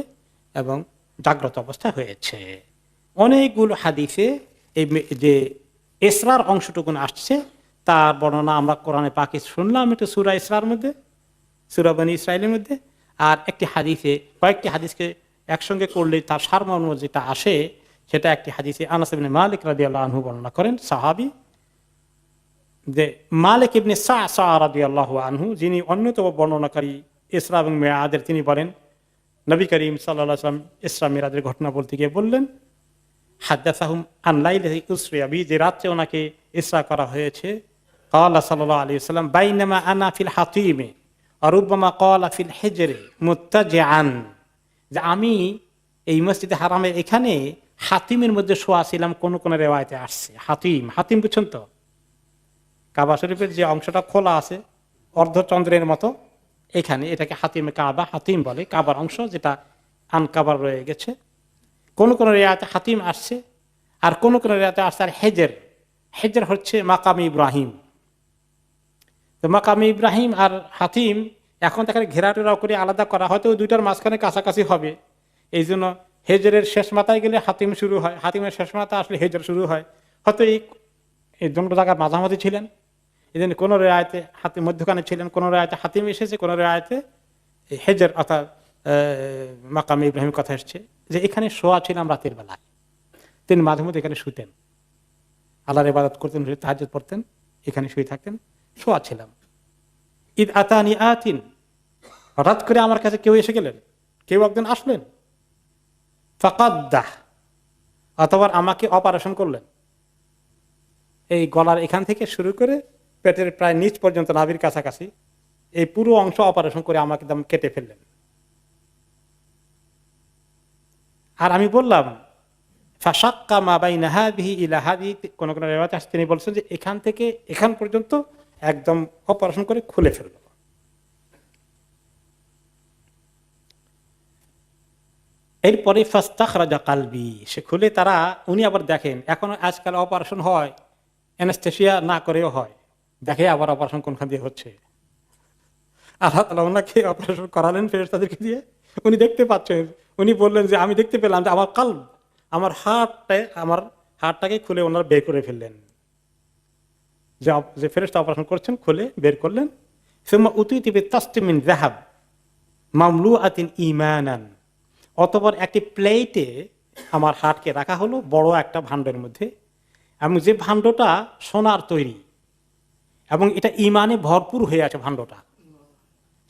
এবং জাগ্রত অবস্থায় হয়েছে। অনেকগুলো হাদিসে এই যে ইসরার অংশটুকুন আসছে, তার বর্ণনা আমরা কোরআনে পাকে শুনলাম একটু সূরা ইসরার মধ্যে, সূরা বনী ইসরাইলের মধ্যে। আর একটি হাদিসে, কয়েকটি হাদিসকে একসঙ্গে করলে তার সারমর্ম যেটা আসে, সেটা একটি হাদিসে আনাস ইবনে মালিক রাদিয়াল্লাহু আনহু বর্ণনা করেন, সাহাবী, যে মালিক ইবনে সা'সা রাদিয়াল্লাহু আনহু, যিনি অন্যতম বর্ণনাকারী ইসরা এবং মিরাজের, তিনি বলেন নবী করিম সাল্লাল্লাহু আলাইহি ওয়াসাল্লাম ইসরা মিরাজের ঘটনা বলতে গিয়ে বললেন, হাদাসাহুম আন লাইলাতি উসরিয়া বি, যে রাতে ওনাকে ইসরা করা হয়েছে। ক্বালা সাল্লাল্লাহু আলাইহি ওয়াসাল্লাম বাইনামা আনা ফিল হাতিমে ওয়া রুব্বামা ক্বালা ফিল হিজরি মুত্তাজিআন, যে আমি এই মসজিদে হারামের এখানে হাতিমের মধ্যে শোয়া ছিলাম, কোন কোন রেওয়ায়তে আসছে। হাতিম, হাতিম বুঝছেন তো, কাবা শরীফের যে অংশটা খোলা আছে অর্ধচন্দ্রের মতো, এখানে এটাকে হাতিমে কাবা, হাতিম বলে, কাবার অংশ যেটা আনকাবার রয়ে গেছে। কোন কোন রেওয়ায়তে হাতিম আসছে, আর কোন কোন রেওয়ায়তে আসছে আর হেজের। হেজের হচ্ছে মাকাম ইব্রাহিম। তো মাকাম ইব্রাহিম আর হাতিম এখন তাকে ঘেরাটেরাও করে আলাদা করা, হয়তো ওই দুইটার মাঝখানে কাছাকাছি হবে। এই জন্য হেজরের শেষ মাথায় গেলে হাতিম শুরু হয়, হাতিমের শেষ মাথা আসলে হেজর শুরু হয়, হয়তো এই দুটো জায়গার মাঝামাঝি ছিলেন। এই জন্য কোনো রেওয়ায়তে হাতিম মধ্যখানে ছিলেন, কোনো রেওয়ায়তে হাতিম এসেছে, কোনো রেওয়ায়তে হেজর অর্থাৎ মাকাম ইব্রাহিমের কথা এসছে যে এখানে শোয়া ছিলাম রাতের বেলায়। তিনি মাঝে মধ্যে এখানে শুতেন, আল্লাহর ইবাদত করতেন, তাহাজ্জুদ পড়তেন, এখানে শুয়ে থাকতেন, শোয়া ছিলাম। ঈদ আতানি আতিন, হঠাৎ করে আমার কাছে কেউ এসে গেলেন, কেউ একজন আসলেন। ফাকাদ্দাহ, অথবা আমাকে অপারেশন করলেন। এই গলার এখান থেকে শুরু করে পেটের প্রায় নিচ পর্যন্ত নাভির কাছাকাছি এই পুরো অংশ অপারেশন করে আমাকে একদম কেটে ফেললেন। আর আমি বললাম ফাশাক্কা মা বাইনা হাযিহি ইলা হাযিহি, কোন কোন রিওয়ায়াতে আছে তিনি বলছেন যে এখান থেকে এখান পর্যন্ত একদম অপারেশন করে খুলে ফেলল। এরপরে ফাস্তাখরাজা কালবি, সে খুলে তারা, উনি আবার দেখেন, এখন আজকাল অপারেশন হয় অ্যানেস্থেসিয়া না করেও হয়, দেখে আবার অপারেশন কোনখান দিয়ে হচ্ছে। আল্লাহ তাআলা ওনাকে অপারেশন করালেন ফেরেশতাদেরকে দিয়ে, উনি দেখতে পাচ্ছেন। উনি বললেন যে আমি দেখতে পেলাম যে আমার কাল্ব, আমার হার্টটাকে খুলে ওনারা বের করে ফেললেন। যে ফেরেশতা অপারেশন করছেন খুলে বের করলেন। সুম্মা উতিতু বিতাসতিম মিন যাহাব মামলুআতিন ঈমানান, অতঃপর একটি প্লেটে আমার হার্টকে রাখা হলো, বড় একটা ভাণ্ডের মধ্যে, এবং যে ভাণ্ডটা সোনার তৈরি এবং এটা ঈমানে ভরপুর হয়ে আছে ভাণ্ডটা,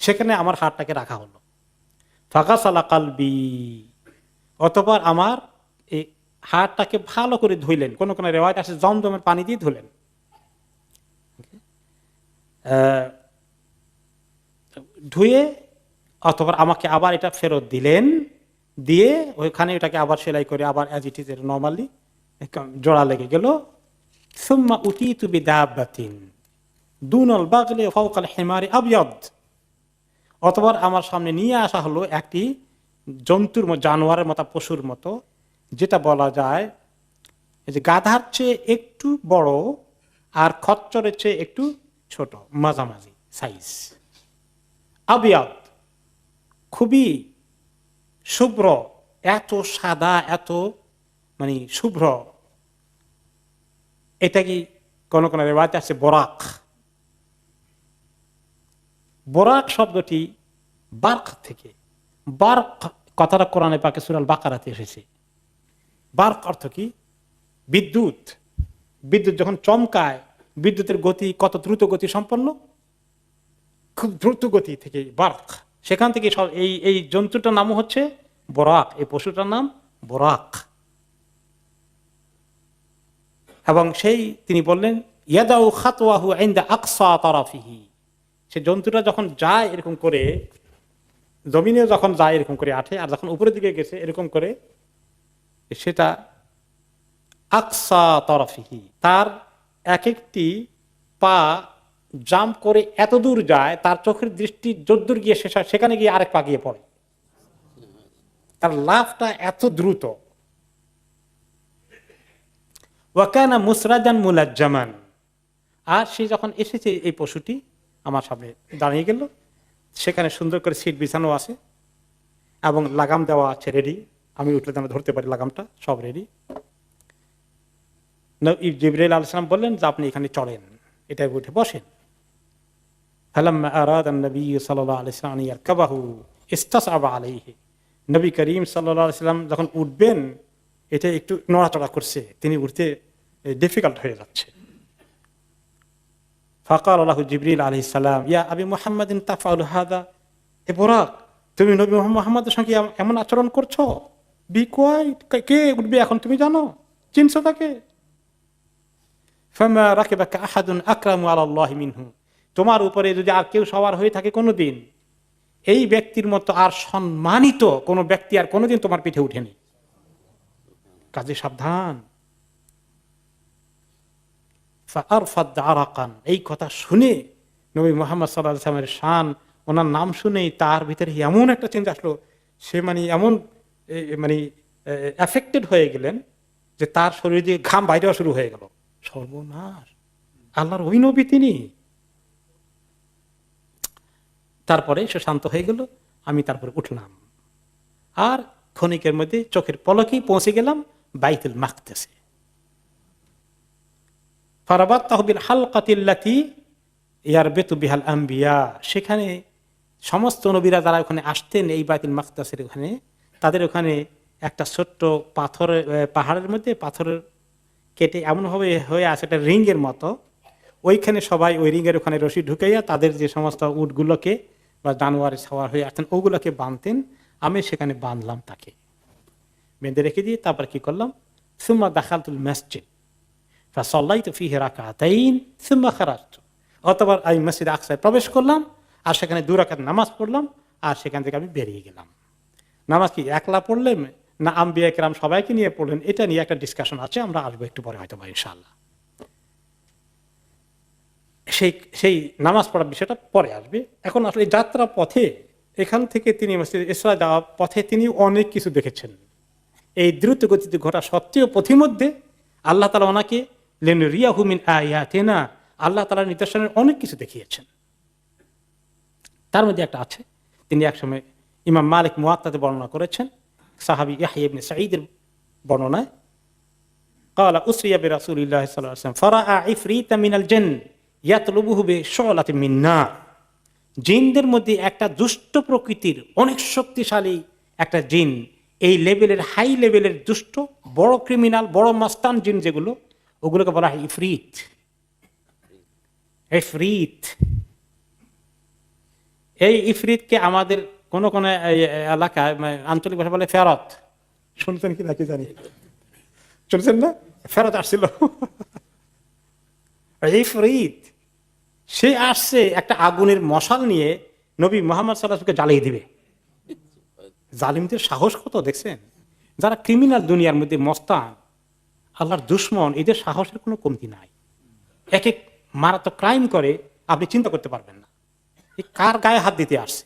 সেখানে আমার হার্টটাকে রাখা হলো। ফাগাসালা কালবি, অতঃপর আমার এই হাড়টাকে ভালো করে ধুইলেন, কোন কোন রিওয়ায়াত আছে জমজমের পানি দিয়ে ধুলেন। ধুয়ে অতঃপর আমাকে আবার এটা ফেরত দিলেন, দিয়ে ওইখানে এটাকে আবার সেলাই করে আবার অ্যাজ ইট ইজ নরমালি জোড়া লেগে গেল। সুম্মা উতিতু বিদাব্বাতিন দুনাল বাগলি ফাওকাল হিমারি আবয়াদ, অতঃপর আমার সামনে নিয়ে আসা হলো একটি জন্তুর মতো, জানোয়ারের মতো, পশুর মতো, যেটা বলা যায় যে গাধার চেয়ে একটু বড় আর খচ্চরের চেয়ে একটু ছোট, মাঝামাঝি সাইজ। আবিয়াদ, খুবই শুভ্র, এত সাদা, এত মানে শুভ্র। এটা কি কোন কোন রিওয়ায়াতে আছে বরাক। বরাক শব্দটি বার্ক থেকে, বার্ক কথাটা কোরআনে পাকে সূরা বাকারাতে এসেছে। বার্ক অর্থ কি? বিদ্যুৎ। বিদ্যুৎ যখন চমকায়, বিদ্যুতের গতি কত দ্রুত গতি সম্পন্ন, খুব দ্রুত গতি থেকে বার্ক, সেখান থেকে সব এই জন্তুটার নাম হচ্ছে বরাক, এই পশুটার নাম বরাক। এবং সেই তিনি বললেন ইয়াদাউ খাতওয়াহু ইনদা আকসা তারাফিহি, সে জন্তুটা যখন যায় এরকম করে, জমিনে যখন যায় এরকম করে আঠে, আর যখন উপরের দিকে গেছে এরকম করে, সেটা আকসা তারাফিহি, তার এক একটি পা জাম্প করে এত দূর যায়, তার চোখের দৃষ্টি যদ্দূর গিয়ে শেষ হয় সেখানে গিয়ে আরেক পা গিয়ে পড়ে। তার লাফটা এত দ্রুত। ওয়াকানা মুসরাজান মুলাজ্জামান, আর সে যখন এসেছে এই পশুটি আমার সামনে দাঁড়িয়ে গেল, সেখানে সুন্দর করে সিট বিছানো আছে এবং লাগাম দেওয়া আছে রেডি, আমি উঠলে যেন ধরতে পারি লাগামটা, সব রেডি। জিবরাইল আলাইহিস সালাম বললেন যে আপনি এখানে চলেন, এটা উঠে বসেন। ফালাম্মা আরাদা নবী সাল্লাল্লাহু আলাইহি ওয়াসাল্লাম ইয়ারকাবাহু ইসতাসআবা আলাইহি, নবী করিম সাল্লাল্লাহু আলাইহি ওয়াসাল্লাম যখন উঠবেন এটা একটু নড়াচড়া করছে, তিনি উঠতে ডিফিকাল্ট হয়ে যাচ্ছে। ফাকাল লাহু জিবরিল আলাইহিস সালাম ইয়া আবি মুহাম্মাদিন তাফআলু হাদা, এ বুরাক, তুমি নবী মুহাম্মদের সঙ্গে এমন আচরণ করছো? বি কোয়াইট, কে উঠবে এখন তুমি জানো, চিনছো তাকে? ফামা রাকিবাকা আহাদুন আকরামু আলাল্লাহি মিনহু, তোমার উপরে যদি আর কেউ সওয়ার হয়ে থাকে কোনোদিন, এই ব্যক্তির মতো আর সম্মানিত কোন ব্যক্তি আর কোনোদিন তোমার পিঠে উঠেনি। কাজে সাবধান। ফাআরফাদ আরাকান, এই কথা শুনে নবী মুহাম্মদ সাল্লাল্লাহু আলাইহি ওয়াসাল্লামের শান, ওনার নাম শুনেই তার ভিতরে এমন একটা চিন্তা আসলো, সে এমন এফেক্টেড হয়ে গেলেন যে তার শরীরে দিয়ে ঘাম বাইরে শুরু হয়ে গেল। সর্বনাশ, আল্লাহর ওই নবী তিনি। তারপরে সে শান্ত হয়ে গেল। আমি তারপরে উঠলাম, আর ক্ষণিকের মধ্যে চোখের পলকেই পৌঁছে গেলাম বাইতুল মাকদেসে। ফারাবাত্তাহু বিল হালকাতিল্লাতী ইয়ারবিতু বিহাল আম্বিয়া, সেখানে সমস্ত নবীরা যারা ওখানে আসতেন এই বাইতুল মাকদেসের ওখানে, তাদের ওখানে একটা ছোট্ট পাহাড়ের মধ্যে পাথরের কেটে এমনভাবে হয়ে আছে একটা রিংয়ের মতো, ওইখানে সবাই ওই রিংয়ের ওখানে রশি ঢুকাইয়া তাদের যে সমস্ত উটগুলোকে বা জানোয়ারে সওয়ার হয়ে আসতেন ওগুলোকে বাঁধতেন। আমি সেখানে বাঁধলাম, তাকে বেঁধে রেখে দিয়ে তারপর কি করলাম, সুম্মা দাখালতুল মসজিদ ফাসাল্লাইতু ফীহি রাকাতাইন সুম্মা খারাজতু, অতঃপর আমি মসজিদ আকসায় প্রবেশ করলাম আর সেখানে 2 রাকাত নামাজ পড়লাম, আর সেখান থেকে আমি বেরিয়ে গেলাম। নামাজ কি একলা পড়লেন না আম্বিয়া কেরাম সবাইকে নিয়ে পড়লেন, এটা নিয়ে একটা ডিসকাশন আছে, আমরা আসবো একটু পরে হয়তো ইনশাআল্লাহ। সেই নামাজ পড়ার বিষয়টা পরে আসবে। এখন আসলে যাত্রা পথে এখান থেকে তিনি মসজিদ ইসরা যাওয়ার পথে তিনি অনেক কিছু দেখেছেন। এই দ্রুত গতিতে ঘটা সত্ত্বেও পথিমধ্যে আল্লাহ তাআলা ওনাকে লিনুরিয়াহু মিন আয়াতিনা, আল্লাহ তাআলার নিদর্শনের অনেক কিছু দেখিয়েছেন। তার মধ্যে একটা আছে, তিনি একসময় ইমাম মালিক মুয়াত্তাতে বর্ণনা করেছেন, সাহাবী ইয়াহইয়া ইবনে সাঈদের বর্ণনায়, ক্বালা উসরিয়া বিরাসূলিল্লাহি সাল্লাল্লাহু আলাইহি ওয়াসাল্লাম ফারাআ ইফরিতা মিনাল জিন ইয়াতলুবুহু বিশুলাতিন মিন নার, জিনদের মধ্যে একটা দুষ্ট প্রকৃতির অনেক শক্তিশালী একটা জিন, এই লেভেলের হাই লেভেলের দুষ্ট বড় ক্রিমিনাল বড় মাস্তান জিন যেগুলো, ওগুলোকে বলা হয় ইফরিত। ইফরিত, এই ইফরিতকে আমাদের কোন কোন এলাকায় আঞ্চলিক ভাষা বলে ফেরত। শুনছেন কি নাকি জানি, শুনছেন না? ফেরত আসছিল ইফরিত, সে আসছে একটা আগুনের মশাল নিয়ে নবী মুহাম্মদ সাল্লাল্লাহু আলাইহি ওয়াসাল্লামকে জ্বালিয়ে দিবে। জালিমদের সাহস কত দেখছেন, যারা ক্রিমিনাল দুনিয়ার মধ্যে মস্তান আল্লাহর দুশমন, এদের সাহসের কোনো কমতি নাই। এক এক মারাত্মক ক্রাইম করে, আপনি চিন্তা করতে পারবেন না কার গায়ে হাত দিতে আসছে।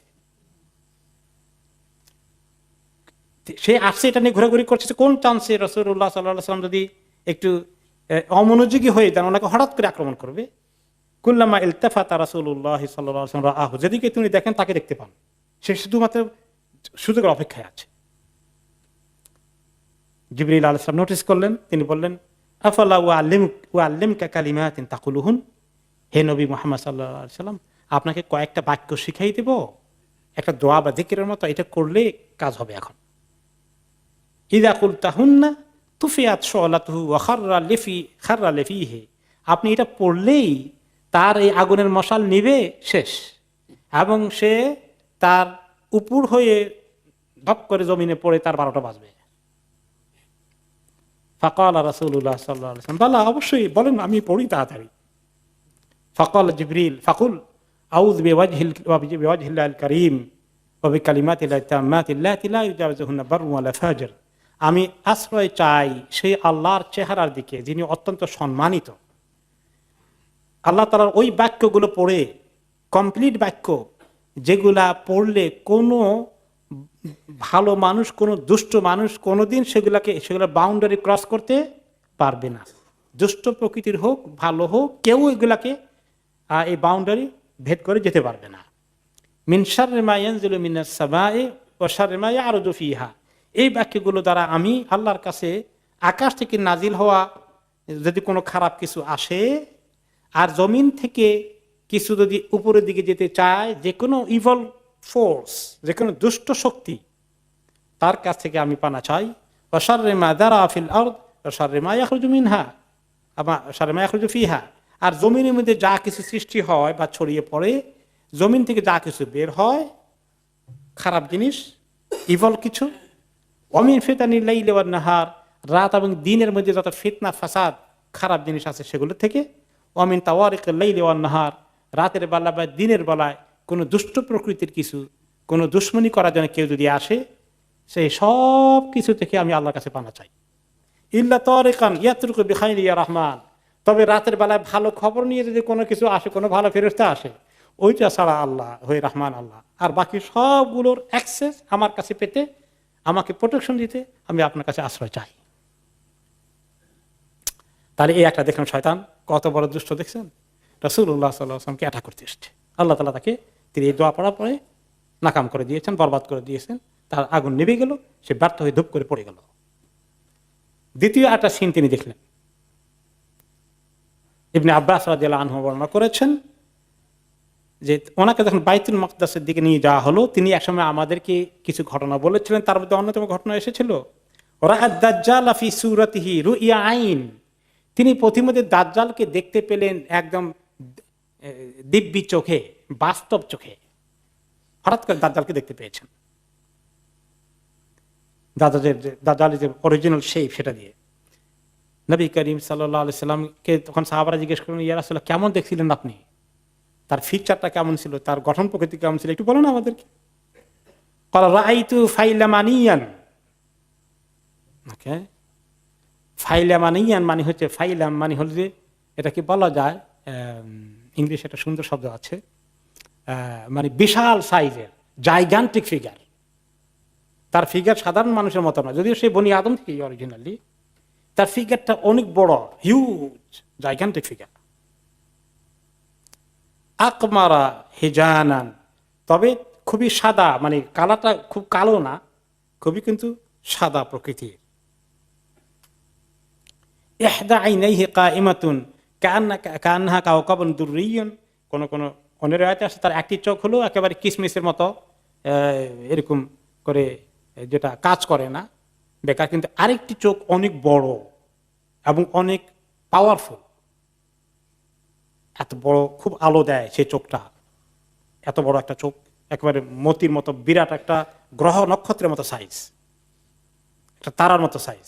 সে আসছে এটা নিয়ে ঘোরাঘুরি করছে, কোন চান্সে রাসূলুল্লাহ সাল্লাল্লাহু আলাইহি ওয়াসাল্লাম যদি একটু অমনোযোগী হয়ে যান, ওনাকে হঠাৎ করে আক্রমণ করবে। কুল্লামা ইলতাফাতা রাসূলুল্লাহ সাল্লাল্লাহু আলাইহি ওয়াসাল্লাম রাআহু, যেদিকে তিনি দেখেন তাকে দেখতে পান, সে শুধুমাত্র সুযোগের অপেক্ষায় আছে। জিবরিল আলাইহিস সালাম নোটিস করলেন, তিনি বললেন, আফালা উআল্লিমুকা কালিমাতিন তাকুলুহুন, হে নবী মুহাম্মদ সাল্লাল্লাহু আলাইহি ওয়াসাল্লাম, আপনাকে কয়েকটা বাক্য শিখাই দেব, একটা দোয়া বা যিকিরের মতো, এটা করলে কাজ হবে। এখন ইযা কুলতাহুন্না তুফিয়াত শুলাতুহু ওয়া খাররা লিফিহি, আপনি এটা পড়লেই তার এই আগুনের মশাল নিবে শেষ, এবং সে তার উপর হয়ে ধপ করে জমিনে পড়ে তার 12টা বাজবে। ফাকালা রাসূলুল্লাহ সাল্লাল্লাহু আলাইহি ওয়াসাল্লাম, বলা অবশ্যই বলেন, আমি পড়ি তাড়াতাড়ি। ফাকাল জিবরিল ফাকুল আউযু বিওয়াজহিল্লাহিল কারীম ওয়া বিকালিমাতিল্লাহি তাম্মাতিল্লাতি লা ইউজাউযুহুন্না বাররুন ওয়ালা ফাজির, আমি আশ্রয় চাই সেই আল্লাহর চেহারার দিকে যিনি অত্যন্ত সম্মানিত। আল্লাহ তাআলার ওই বাক্যগুলো পড়ে, কমপ্লিট বাক্য যেগুলা পড়লে কোনো ভালো মানুষ, কোনো দুষ্ট মানুষ কোনোদিন সেগুলা বাউন্ডারি ক্রস করতে পারবে না। দুষ্ট প্রকৃতির হোক ভালো হোক, কেউ এগুলাকে এই বাউন্ডারি ভেদ করে যেতে পারবে না। মিন শাররি মা ইয়ানজিলু মিনাস সামাই ওয়া শাররি মা ইয়ারজু ফিহা, এই বাক্যগুলো দ্বারা আমি আল্লাহর কাছে আকাশ থেকে নাজিল হওয়া যদি কোনো খারাপ কিছু আসে, আর জমিন থেকে কিছু যদি উপরের দিকে যেতে চায়, যে কোনো ইভল ফোর্স, যে কোনো দুষ্ট শক্তি, তার কাছ থেকে আমি পানা চাই। ওয়া শাররি মা যারা ফিল আরদ ওয়া শাররি মা ইয়াখরুজু মিনহা শাররি মা ইয়াখরুজু ফিহা, আর জমিনের মধ্যে যা কিছু সৃষ্টি হয় বা ছড়িয়ে পড়ে, জমিন থেকে যা কিছু বের হয় খারাপ জিনিস, ইভল কিছু, ওয়ামিন ফিতানিল লাইলি ওয়ান নাহার, রাত এবং দিনের মধ্যে যত ফিতনা ফাসাদ খারাপ জিনিস আছে সেগুলো থেকে, ওয়ামিন তাওয়ারিকিল লাইলি ওয়ান নাহার, রাতের বেলা বা দিনের বেলায় কোনো দুষ্ট প্রকৃতির কিছু, কোনো দুশ্মনী করার জন্য কেউ যদি আসে, সেই সব কিছু থেকে আমি আল্লাহর কাছে পানা চাই। ইল্লা তারিকান ইয়াতরুকু বিখাইরি ইয়া রহমান, তবে রাতের বেলায় ভালো খবর নিয়ে যদি কোনো কিছু আসে, কোনো ভালো ফেরেশতা আসে, ওইটা ছাড়া আল্লাহ হয়ে রহমান আল্লাহ, আর বাকি সবগুলোর অ্যাক্সেস আমার কাছে পেতে, আমাকে প্রোটেকশন দিতে আমি আপনার কাছে আশ্রয় চাই। তাহলে এই একটা দেখলাম শয়তান কত বড় দুষ্ট, দেখছেন? রাসূলুল্লাহ সাল্লাল্লাহু আলাইহি ওয়াসাল্লামকে অ্যাটাক করতে এসেছে। আল্লাহ তাআলা তাকে তিনি এই দোয়া পড়ার পরে নাকাম করে দিয়েছেন, বরবাদ করে দিয়েছেন। তার আগুন নিভে গেল, সে ব্যর্থ হয়ে ধূপ করে পড়ে গেল। দ্বিতীয় একটা সিন তিনি দেখলেন, ইবনে আব্বাস রাদিয়াল্লাহু আনহু বর্ণনা করেছেন যে ওনাকে যখন বাইতুল মাকদাসের দিকে নিয়ে যাওয়া হলো, তিনি একসময় আমাদেরকে কিছু ঘটনা বলেছিলেন, তার মধ্যে অন্যতম ঘটনা এসেছিল রাআদ দাজ্জাল ফি সূরাতিহি রুইয়া আইন, তিনি প্রতিমধ্যে দাজ্জালকে দেখতে পেলেন একদম দিব্যি চোখে, বাস্তব চোখে। হঠাৎ করে দাজ্জালকে দেখতে পেয়েছেন, দাজ্জালের যে অরিজিনাল শেপ সেটা দিয়ে। নবী করিম সাল্লাল্লাহু আলাইহি সাল্লামকে তখন সাহাবারা জিজ্ঞেস করলেন, ইয়া রাসূলুল্লাহ কেমন দেখছিলেন আপনি, তার ফিচারটা কেমন ছিল, তার গঠন প্রকৃতি কেমন ছিল, একটু বলুন আমাদেরকে। ক্বালা রাআইতু ফাইলামানিয়ান, ওকে, ফাইলামানিয়ান মানে হচ্ছে, ফাইলাম মানে হল যে এটাকে বলা যায়, ইংলিশে একটা সুন্দর শব্দ আছে, মানে বিশাল সাইজের, জাইগান্টিক ফিগার। তার ফিগার সাধারণ মানুষের মতো না, যদিও সে বনি আদম থেকে অরিজিনালি, তার ফিগারটা অনেক বড়, হিউজ, জাইগান্টিক ফিগার। আকমারা হিজানান, তবে খুবই সাদা, মানে কালারটা খুব কালো না, খুবই কিন্তু সাদা প্রকৃতির। ইহদা আইনাইহি কাইমাতুন কান্নাহা কাওকাবুন দুররিয়ুন, কোন কোন অনুরায়তে আছে তার একটি চোখ হলো একেবারে কিসমিসের মতো, এরকম করে, যেটা কাজ করে না বেকার, কিন্তু আরেকটি চোখ অনেক বড় এবং অনেক পাওয়ারফুল, এত বড়, খুব আলো দেয় সেই চোখটা, এত বড় একটা চোখ, একেবারে মতির মতো, বিরাট একটা গ্রহ নক্ষত্রের মতো সাইজ, একটা তারার মতো সাইজ।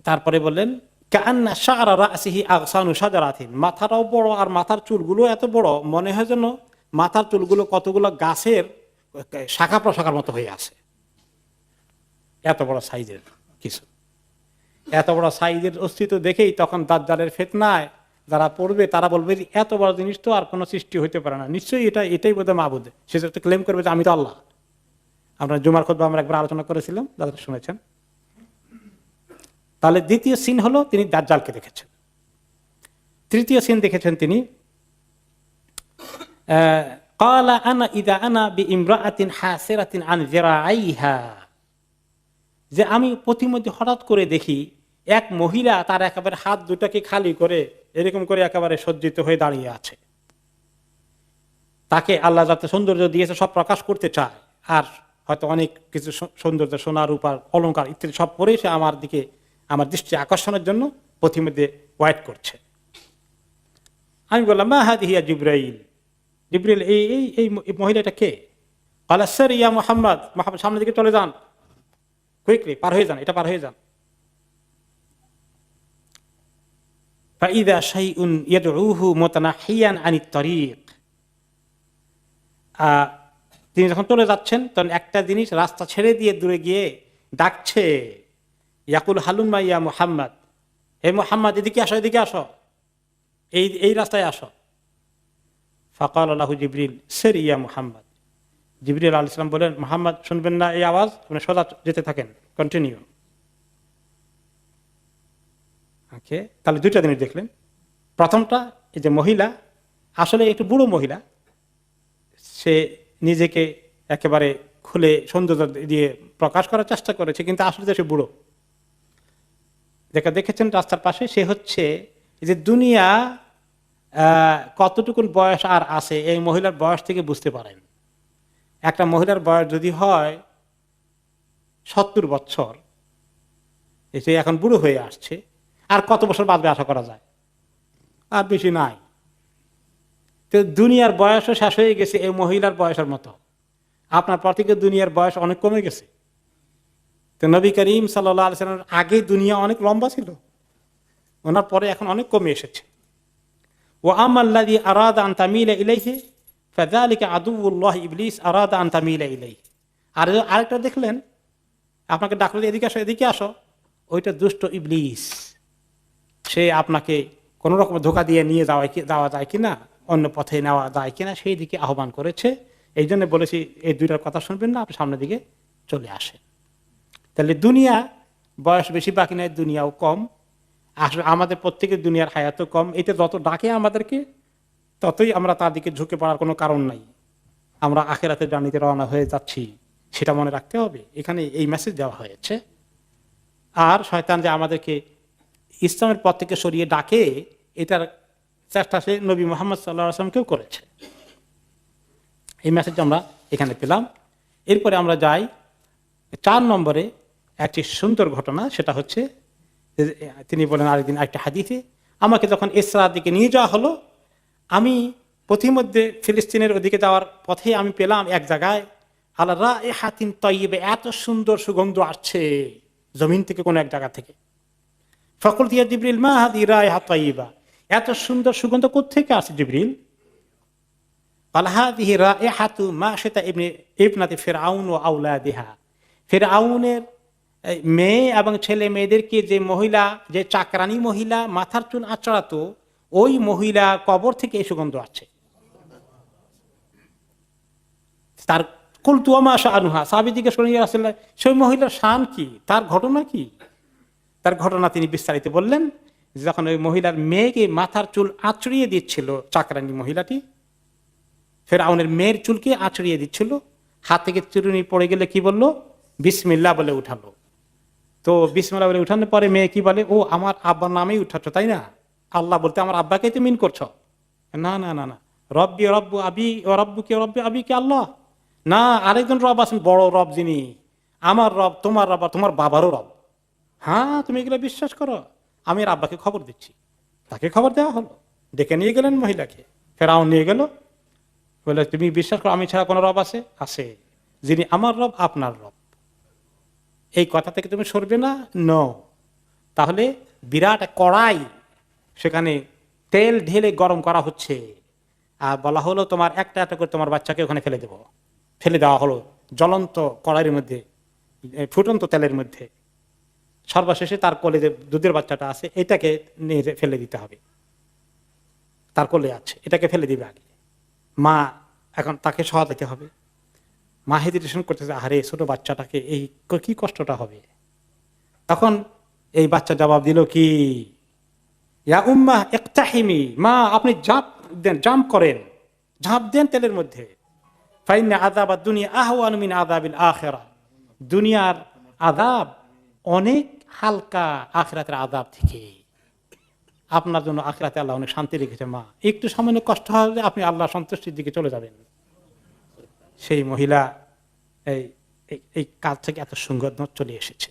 তারপরে বললেন কান্না শাআরা রাসিহি আগসানু শাজারাতিন, মাথাটাও বড় আর মাথার চুলগুলো এত বড়, মনে হয় যেন মাথার চুলগুলো কতগুলো গাছের শাখা প্রশাখার মতো হয়ে আছে, এত বড় সাইজের কিছু। এত বড় সাইজের অস্তিত্ব দেখেই তখন দাজ্জালের ফিতনায় যারা পড়বে তারা বলবে এত বড় জিনিস তো আর কোনো সৃষ্টি হইতে পারে না, নিশ্চয়ই এটাই বোধহয় মাবুদ, সে তো ক্লেম করবে যে আমি তো আল্লাহ। আমরা জুমার খুতবা আমরা একবার আলোচনা করেছিলাম, যারা শুনেছেন। তাহলে দ্বিতীয় সিন হলো তিনি দাজ্জালকে দেখেছেন। তৃতীয় সিন দেখেছেন তিনি ক্বালা আনা ইযা আনা বিইমরাআতিন হাসিরাতিন আন যিরাআইহা, যে আমি প্রতিমধ্যে হঠাৎ করে দেখি এক মহিলা তার একেবারে হাত দুটাকে খালি করে এরকম করে একেবারে সজ্জিত হয়ে দাঁড়িয়ে আছে। তাকে আল্লাহ যাতে সৌন্দর্য দিয়েছে সব প্রকাশ করতে চায়, আর হয়তো অনেক কিছু সৌন্দর্য, সোনা রূপার অলংকার ইত্যাদি সব পরে সে আমার দিকে, আমার দৃষ্টি আকর্ষণের জন্য প্রতিমধ্যে ওয়েট করছে। আমি বললাম মা হাদিহি জিবরাইল, জিবরাইল এই মহিলাটা কে? ক্বালা সির ইয়া মুহাম্মদ, মুহাম্মদ সামনের দিকে চলে যান, কুইকলি পার হয়ে যান, এটা পার হয়ে যান। ফাইযা শাইউন ইয়াদউহু মুতানাহিয়ান আনিত তারিক, তিনি যখন চলে যাচ্ছেন তখন একটা জিনিস রাস্তা ছেড়ে দিয়ে দূরে গিয়ে ডাকছে, ইয়াকুল হালুম্মা ইয়া মুহাম্মদ, হে মুহাম্মদ এদিকে আসো, এদিকে আসো, এই রাস্তায় আসো। ফাকাল লাহু জিবরিল সির ইয়া মুহাম্মদ, জিবরিল আলাইহিস সালাম বলেন মুহাম্মদ শুনবেন না এই আওয়াজ, আপনি সোজা যেতে থাকেন, কন্টিনিউ। ওকে, তাহলে দুইটা জিনিস দেখলেন। প্রথমটা, এই যে মহিলা আসলে একটু বুড়ো মহিলা, সে নিজেকে একেবারে খুলে সৌন্দর্য দিয়ে প্রকাশ করার চেষ্টা করেছে, কিন্তু আসলে সে বুড়ো। দেখেছেন রাস্তার পাশে, সে হচ্ছে যে দুনিয়া কতটুকুন বয়স আর আছে এই মহিলার বয়স থেকে বুঝতে পারেন। একটা মহিলার বয়স যদি হয় 70 বছর, সে এখন বুড়ো হয়ে আসছে, আর কত বছর বাদবে আশা করা যায়? আর বেশি নাই। তো দুনিয়ার বয়সও শেষ হয়ে গেছে এই মহিলার বয়সের মতো। আপনার পর থেকে দুনিয়ার বয়স অনেক কমে গেছে। তো নবী করিম সাল্লাল্লাহু আলাইহি ওয়াসাল্লামের আগে দুনিয়া অনেক লম্বা ছিল, ওনার পরে এখন অনেক কমে এসেছে। ওয়া আমাল্লাযী আরাদা আন তামিলা ইলাইহি ফাযালিকা আদুউল্লাহ ইবলিস আরাদা আন তামিলা ইলাইহি। আর আরেকটা দেখলেন আপনাকে ডাকলে এদিকে আসো, এদিকে আসো, ওইটা দুষ্ট ইবলিস। সে আপনাকে কোন রকম ধোঁকা দিয়ে নিয়ে যাওয়া যায় কিনা, অন্য পথে নেওয়া যায় কিনা সেই দিকে আহ্বান করেছে। এই জন্য বলেছি এই দুইটার কথা শুনবেন না, আপনি সামনের দিকে চলে আসেন। তাহলে দুনিয়া বয়স বেশি বাকি নয়, দুনিয়াও কম, আসলে আমাদের প্রত্যেকের দুনিয়ার হায়াতও কম। এটা যত ডাকে আমাদেরকে ততই আমরা তার দিকে ঝুঁকে পড়ার কোনো কারণ নাই। আমরা আখেরাতের জার্নিতে রওনা হয়ে যাচ্ছি, সেটা মনে রাখতে হবে। এখানে এই মেসেজ দেওয়া হয়েছে। আর শয়তান যে আমাদেরকে ইসলামের পথ থেকে সরিয়ে ডাকে, এটার চেষ্টা সে নবী মুহাম্মদ সাল্লাল্লাহু আলাইহি ওয়াসাল্লামকেও করেছে। এই মেসেজ আমরা এখানে পেলাম। এরপরে আমরা যাই 4 নম্বরে, একটি সুন্দর ঘটনা। সেটা হচ্ছে তিনি বলেন আরেকদিন একটা হাদিসে, আমাকে যখন ইসরার দিকে নিয়ে যাওয়া হলো, আমি পথিমধ্যে ফিলিস্তিনের ওদিকে যাওয়ার পথে আমি পেলাম এক জায়গায় আলা রাইহাতিন তাইয়্যিবা, এত সুন্দর সুগন্ধ আসছে জমিন থেকে, কোন এক জায়গা থেকে। ফাকুলতু ইয়া জিবরিল মা হাযিহি রাইহা তাইয়্যিবা, এত সুন্দর সুগন্ধ কোত্থেকে আসে জিবরিল? ক্বালা হাযিহি রাইহাতু মাশাতা ইবনাতি ফিরআউন ওয়া আওলাদিহা, ফিরআউনের মেয়ে এবং ছেলে মেয়েদেরকে যে মহিলা, যে চাকরানি মহিলা মাথার চুল আঁচড়াতো, ওই মহিলা কবর থেকে এই সুগন্ধ আছে। তার কুলতু ওয়া মা শাআনুহা, সাহাবী জিজ্ঞেস করেন ইয়া রাসূলুল্লাহ, সেই মহিলার শান কি, তার ঘটনা কি? তার ঘটনা তিনি বিস্তারিত বললেন। যখন ওই মহিলার মেয়েকে মাথার চুল আঁচড়িয়ে দিচ্ছিল চাকরানি মহিলাটি, ফিরআউনের মেয়ের চুলকে আঁচড়িয়ে দিচ্ছিল, হাত থেকে চিরুনি পড়ে গেলে কি বললো? বিসমিল্লাহ বলে উঠালো। তো বিসমিল্লাহ বলে উঠানোর পরে মেয়ে কি বলে? ও আমার আব্বার নামেই উঠাচ্ছ তাই না? আল্লাহ বলতে আমার আব্বাকেই তো মিন করছো? না না না না, রব্বি রব্বু আবি ও রব্বু কে রব্বি আবি কে আল্লাহ। না, আরেকজন রব আছেন, বড় রব, যিনি আমার রব, তোমার রব, তোমার বাবারও রব। হ্যাঁ, তুমি এগুলো বিশ্বাস করো? আমি আর আব্বাকে খবর দিচ্ছি। তাকে খবর দেওয়া হলো, ডেকে নিয়ে গেলেন মহিলাকে, ফেরাউন নিয়ে গেল, বলে তুমি বিশ্বাস করো আমি ছাড়া কোনো রব আছে? আছে, যিনি আমার রব আপনার রব। এই কথা থেকে তুমি সরবে না? নো। তাহলে বিরাট কড়াই, সেখানে তেল ঢেলে গরম করা হচ্ছে, আর বলা হলো তোমার একটা একটা করে তোমার বাচ্চাকে ওখানে ফেলে দেবো। ফেলে দেওয়া হলো জ্বলন্ত কড়াইয়ের মধ্যে, ফুটন্ত তেলের মধ্যে। সর্বশেষে তার কোলে যে দুধের বাচ্চাটা আছে, এটাকে নিয়ে ফেলে দিতে হবে। তার কোলে আছে, এটাকে ফেলে দিবে আগে। মা এখন তাকে সহায়তা হবে। মা হেজিটেশন করতেছে, আরে ছোট বাচ্চাটাকে এই কি কষ্টটা হবে। তখন এই বাচ্চা জবাব দিল কি, ইয়া উম্মা ইকতাহিমি, মা আপনি ঝাঁপ দেন, জাম্প করেন, ঝাঁপ দেন তেলের মধ্যে। ফাইন্না আযাবাদ দুনিয়া আহওয়ানু মিন আযাবিল আখিরাহ, দুনিয়ার আযাব অনেক হালকা আখিরাতের আযাব থেকে। আপনার জন্য আখিরাতে আল্লাহ অনেক শান্তি রেখেছে মা, একটু সামান্য কষ্ট হলে আপনি আল্লাহ সন্তুষ্টির দিকে চলে যাবেন। সেই মহিলা এই কাজ থেকে এত সুগন্ধ চলে এসেছে।